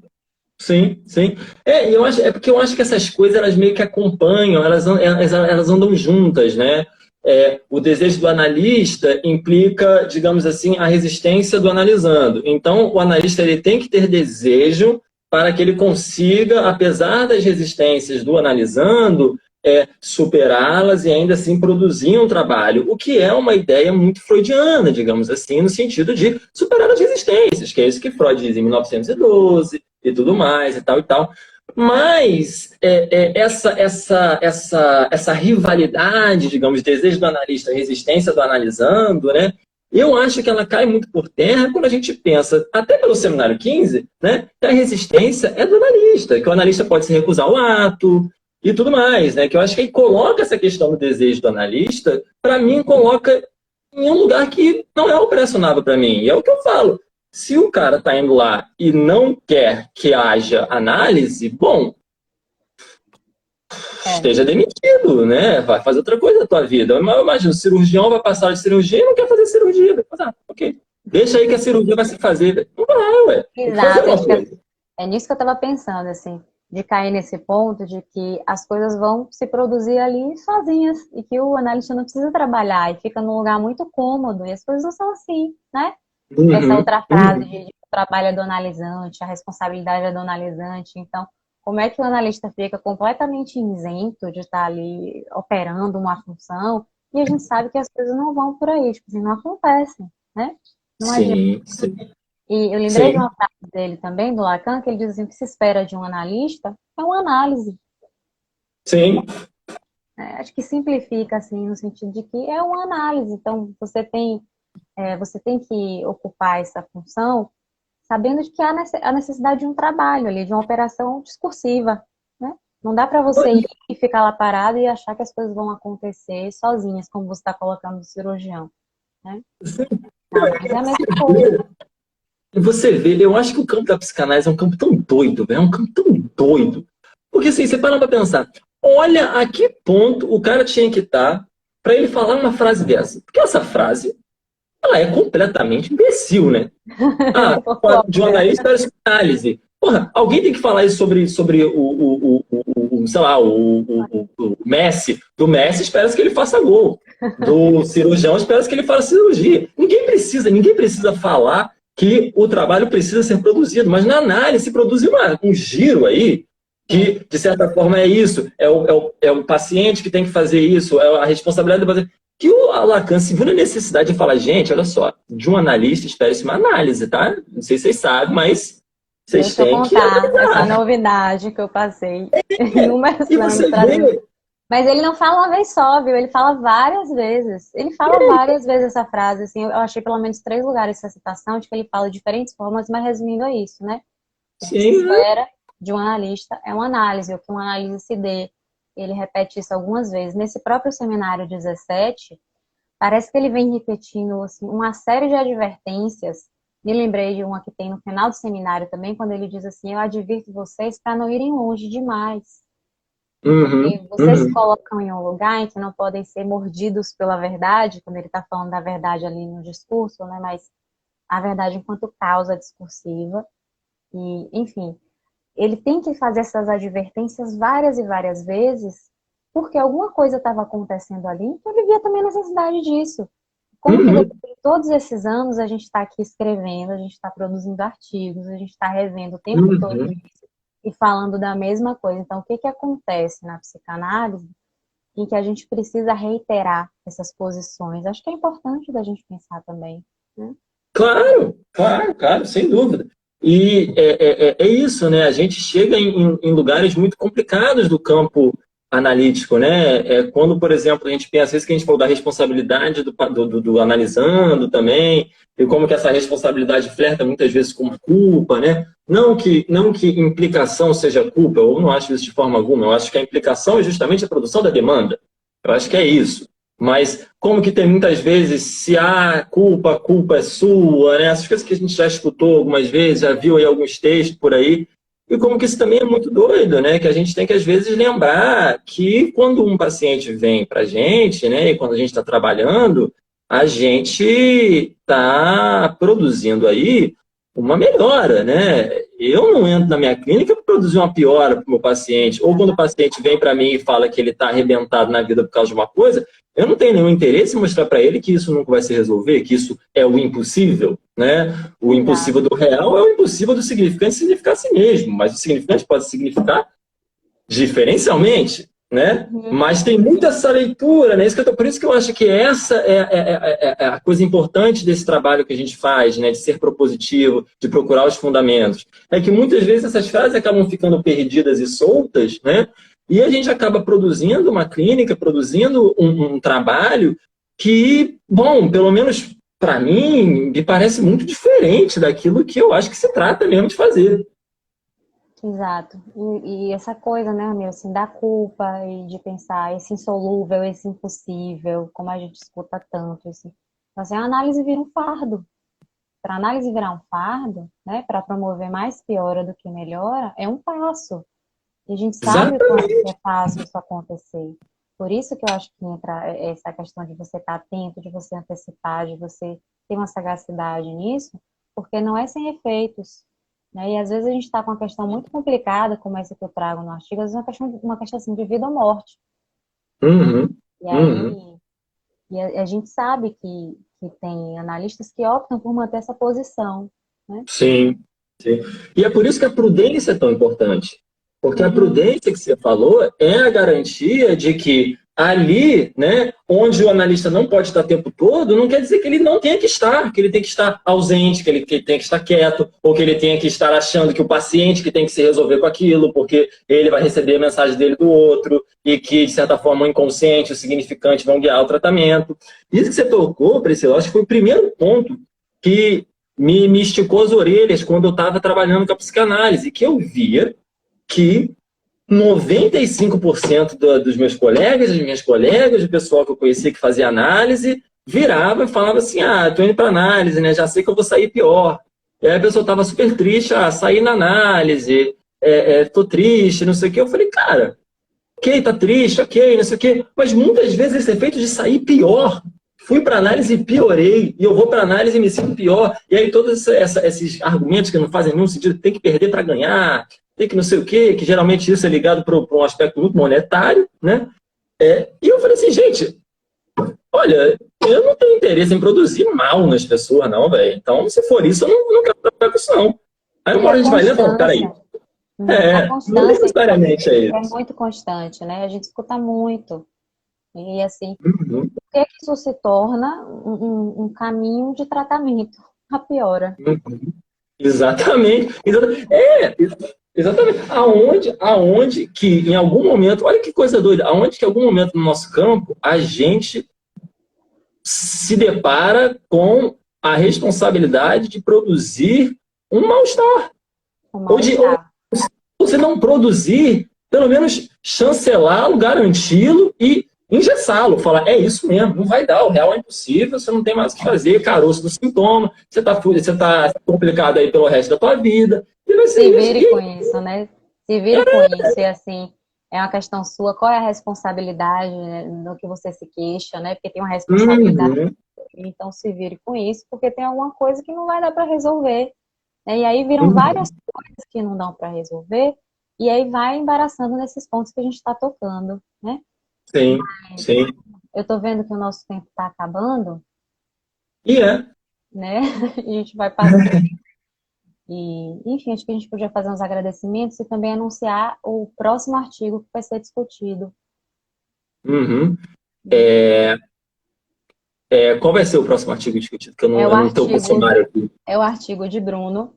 Sim, sim. Porque eu acho que essas coisas elas meio que acompanham, elas andam juntas, né? O desejo do analista implica, digamos assim, a resistência do analisando. Então, o analista ele tem que ter desejo para que ele consiga, apesar das resistências do analisando, superá-las e ainda assim produzir um trabalho, o que é uma ideia muito freudiana, digamos assim, no sentido de superar as resistências, que é isso que Freud diz em 1912 e tudo mais, e tal e tal. Mas essa rivalidade, digamos, desejo do analista, resistência do analisando, né? Eu acho que ela cai muito por terra quando a gente pensa, até pelo seminário 15, né, que a resistência é do analista, que o analista pode se recusar ao ato e tudo mais, né? Que eu acho que aí coloca essa questão do desejo do analista, para mim, coloca em um lugar que não é operacionável para mim. E é o que eu falo. Se o cara está indo lá e não quer que haja análise, bom, esteja demitido, né? Vai fazer outra coisa na tua vida. Eu imagino, o cirurgião vai passar de cirurgia e não quer fazer cirurgia. Vai fazer, ok. Deixa aí que a cirurgia vai se fazer. Não vai, ué. Exato. É nisso que eu estava pensando, assim, de cair nesse ponto de que as coisas vão se produzir ali sozinhas e que o analista não precisa trabalhar e fica num lugar muito cômodo e as coisas não são assim, né? Essa outra frase de o trabalho é do analisante, a responsabilidade é do analisante. Então, como é que o analista fica completamente isento de estar ali operando uma função e a gente sabe que as coisas não vão por aí, tipo assim, não acontecem, né? Não adianta. Sim. E eu lembrei de uma frase dele também, do Lacan, que ele diz assim, o que se espera de um analista é uma análise. Sim. Acho que simplifica, assim, no sentido de que é uma análise. Então, você tem que ocupar essa função sabendo de que há a necessidade de um trabalho ali, de uma operação discursiva, né? Não dá para você ir e ficar lá parado e achar que as coisas vão acontecer sozinhas, como você está colocando o cirurgião, né? Não, mas é a mesma coisa. você vê, eu acho que o campo da psicanálise é um campo tão doido, velho, é um campo tão doido. Porque assim, você para pra pensar, olha a que ponto o cara tinha que estar para ele falar uma frase dessa. Porque essa frase, ela é completamente imbecil, né? Ah, de um analista para psicanálise. Porra, alguém tem que falar isso sobre sei lá, o Messi. Do Messi, espera-se que ele faça gol. Do cirurgião, espera-se que ele faça cirurgia. Ninguém precisa falar que o trabalho precisa ser produzido, mas na análise se produz um giro aí, que, de certa forma, é isso. É o paciente que tem que fazer isso, é a responsabilidade do paciente. Que o Lacan se viu na necessidade de falar, gente, olha só, de um analista espere-se uma análise, tá? Não sei se vocês sabem, mas vocês têm que contar essa novidade que eu passei em uma vê... Mas ele não fala uma vez só, viu? Ele fala várias vezes. Ele fala várias vezes essa frase, assim, eu achei pelo menos 3 lugares essa citação, de que ele fala de diferentes formas, mas resumindo é isso, né? O que se espera de um analista é uma análise, o que uma análise se dê. Ele repete isso algumas vezes. Nesse próprio seminário 17, parece que ele vem repetindo assim, uma série de advertências. Me lembrei de uma que tem no final do seminário também, quando ele diz assim, eu advirto vocês para não irem longe demais. Porque vocês se colocam em um lugar em que não podem ser mordidos pela verdade, quando ele está falando da verdade ali no discurso, né? Mas a verdade enquanto causa discursiva. E, enfim, ele tem que fazer essas advertências várias e várias vezes, porque alguma coisa estava acontecendo ali, então ele via também a necessidade disso. Como que depois de todos esses anos a gente está aqui escrevendo, a gente está produzindo artigos, a gente está revendo o tempo todo isso e falando da mesma coisa. Então, o que que acontece na psicanálise em que a gente precisa reiterar essas posições? Acho que é importante da gente pensar também, né? Claro, sem dúvida. E é isso, né? A gente chega em lugares muito complicados do campo analítico, né? Quando, por exemplo, a gente pensa, isso que a gente falou da responsabilidade do analisando também, e como que essa responsabilidade flerta muitas vezes com culpa, né? Não que implicação seja culpa, eu não acho isso de forma alguma, eu acho que a implicação é justamente a produção da demanda. Eu acho que é isso. Mas como que tem muitas vezes, se há culpa, a culpa é sua, né? Essas coisas que a gente já escutou algumas vezes, já viu aí alguns textos por aí, e como que isso também é muito doido, né? Que a gente tem que, às vezes, lembrar que quando um paciente vem para a gente, né? E quando a gente está trabalhando, a gente está produzindo aí uma melhora, né? Eu não entro na minha clínica para produzir uma piora para o meu paciente. Ou quando o paciente vem para mim e fala que ele está arrebentado na vida por causa de uma coisa, eu não tenho nenhum interesse em mostrar para ele que isso nunca vai se resolver, que isso é o impossível, né? O impossível do real é o impossível do significante significar a si mesmo, mas o significante pode significar diferencialmente, né? Mas tem muita essa leitura, né? Por isso que eu acho que essa é a coisa importante desse trabalho que a gente faz, né? De ser propositivo, de procurar os fundamentos. É que muitas vezes essas frases acabam ficando perdidas e soltas, né? E a gente acaba produzindo uma clínica, produzindo um trabalho que, bom, pelo menos para mim, me parece muito diferente daquilo que eu acho que se trata mesmo de fazer. Exato. E essa coisa, né, Ramiro, assim, da culpa e de pensar esse insolúvel, esse impossível, como a gente escuta tanto, assim. Então, assim, a análise vira um fardo. Para a análise virar um fardo, né, para promover mais piora do que melhora, é um passo. E a gente sabe o quanto é fácil isso acontecer. Por isso que eu acho que entra essa questão de você estar atento, de você antecipar, de você ter uma sagacidade nisso, porque não é sem efeitos. Né? E às vezes a gente está com uma questão muito complicada, como essa que eu trago no artigo, às vezes uma questão assim, de vida ou morte. E aí a gente sabe que tem analistas que optam por manter essa posição. Né? Sim. E é por isso que a prudência é tão importante. Porque a prudência que você falou é a garantia de que ali, né, onde o analista não pode estar o tempo todo, não quer dizer que ele não tenha que estar, que ele tem que estar ausente, que ele tem que estar quieto, ou que ele tenha que estar achando que o paciente que tem que se resolver com aquilo, porque ele vai receber a mensagem dele do outro, e que, de certa forma, o inconsciente, o significante vão guiar o tratamento. Isso que você tocou, Priscila, acho que foi o primeiro ponto que me esticou as orelhas quando eu estava trabalhando com a psicanálise, que eu via que 95% dos meus colegas, das minhas colegas, do pessoal que eu conhecia que fazia análise, virava e falava assim, tô indo para análise, né? Já sei que eu vou sair pior. E aí a pessoa estava super triste, saí na análise, tô triste, não sei o quê. Eu falei, cara, ok, tá triste, ok, não sei o quê. Mas muitas vezes esse efeito de sair pior. Fui para análise e piorei. E eu vou para análise e me sinto pior. E aí todos esses argumentos que não fazem nenhum sentido, tem que perder para ganhar, tem que não sei o quê, que geralmente isso é ligado para um aspecto muito monetário, né? E eu falei assim, gente, olha, eu não tenho interesse em produzir mal nas pessoas, não, velho. Então, se for isso, eu não quero trabalhar com isso, não. Aí uma E hora a a gente vai lendo e fala, peraí, constância. A não constância necessariamente é é isso. muito constante, né? A gente escuta muito. E assim, Uhum, o que é que isso se torna um caminho de tratamento? A piora. uhum. Exatamente. Exatamente. Aonde que em algum momento, olha que coisa doida, aonde que em algum momento no nosso campo a gente se depara com a responsabilidade de produzir um mal-estar. O Ou mal-estar. você não produzir, pelo menos chancela-lo, garanti-lo e engessá-lo. Falar, é isso mesmo, não vai dar, o real é impossível, você não tem mais o que fazer, caroço do sintoma, você tá complicado aí pelo resto da tua vida, e vai ser Se isso. vire com isso, né? Se vire com isso. E assim, é uma questão sua. Qual é a responsabilidade, né, no que você se queixa, né? Porque tem uma responsabilidade. Uhum, Então se vire com isso, porque tem alguma coisa que não vai dar para resolver, né? E aí viram uhum. várias coisas que não dão para resolver, e aí vai embaraçando nesses pontos que a gente está tocando, né? Sim, sim. Eu estou vendo que o nosso tempo está acabando, E é. né? A gente vai passando. E, enfim, acho que a gente podia fazer uns agradecimentos e também anunciar o próximo artigo que vai ser discutido, Uhum. né? Qual vai ser o próximo artigo discutido? Que É o eu não estou com o artigo, sumário aqui. é o artigo de Bruno,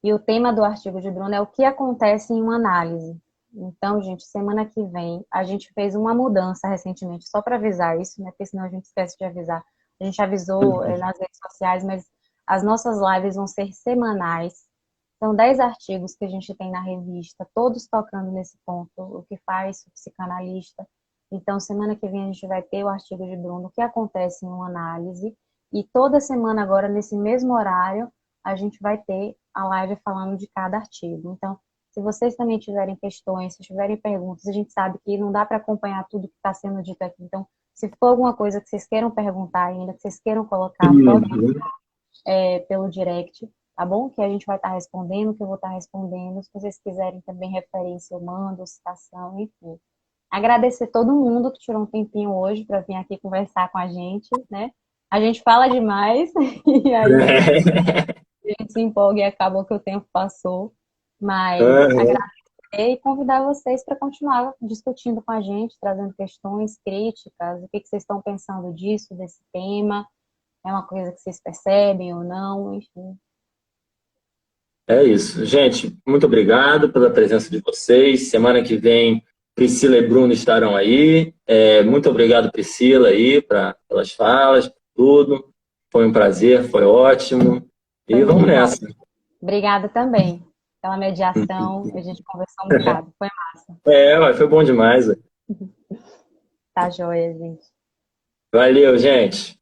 e o tema do artigo de Bruno é o que acontece em uma análise. Então, gente, semana que vem, a gente fez uma mudança recentemente, só para avisar isso, né? Porque senão a gente esquece de avisar. A gente avisou nas redes sociais, mas as nossas lives vão ser semanais. São 10 artigos que a gente tem na revista, todos tocando nesse ponto, o que faz o psicanalista. Então, semana que vem a gente vai ter o artigo de Bruno, o que acontece em uma análise, e toda semana agora, nesse mesmo horário, a gente vai ter a live falando de cada artigo. Então, se vocês também tiverem questões, se tiverem perguntas, a gente sabe que não dá para acompanhar tudo que está sendo dito aqui. Então, se for alguma coisa que vocês queiram perguntar ainda, que vocês queiram colocar, pode Uhum. pelo direct, tá bom? Que a gente vai estar respondendo, que eu vou estar respondendo. Se vocês quiserem também referência, eu mando, citação, enfim. Agradecer todo mundo que tirou um tempinho hoje para vir aqui conversar com a gente, né? A gente fala demais e aí a gente se empolga e acabou que o tempo passou. Mas Uhum. agradecer e convidar vocês para continuar discutindo com a gente, trazendo questões, críticas, o que vocês estão pensando disso, desse tema. É uma coisa que vocês percebem ou não, enfim. É isso. Gente, muito obrigado pela presença de vocês. Semana que vem, Priscila e Bruno estarão aí. Muito obrigado, Priscila, aí, pelas falas, por tudo. Foi um prazer, foi ótimo. Foi E vamos muito bom. nessa. Obrigada também pela mediação. A gente conversou um bocado. Foi massa. Foi bom demais. Tá joia, gente. Valeu, gente.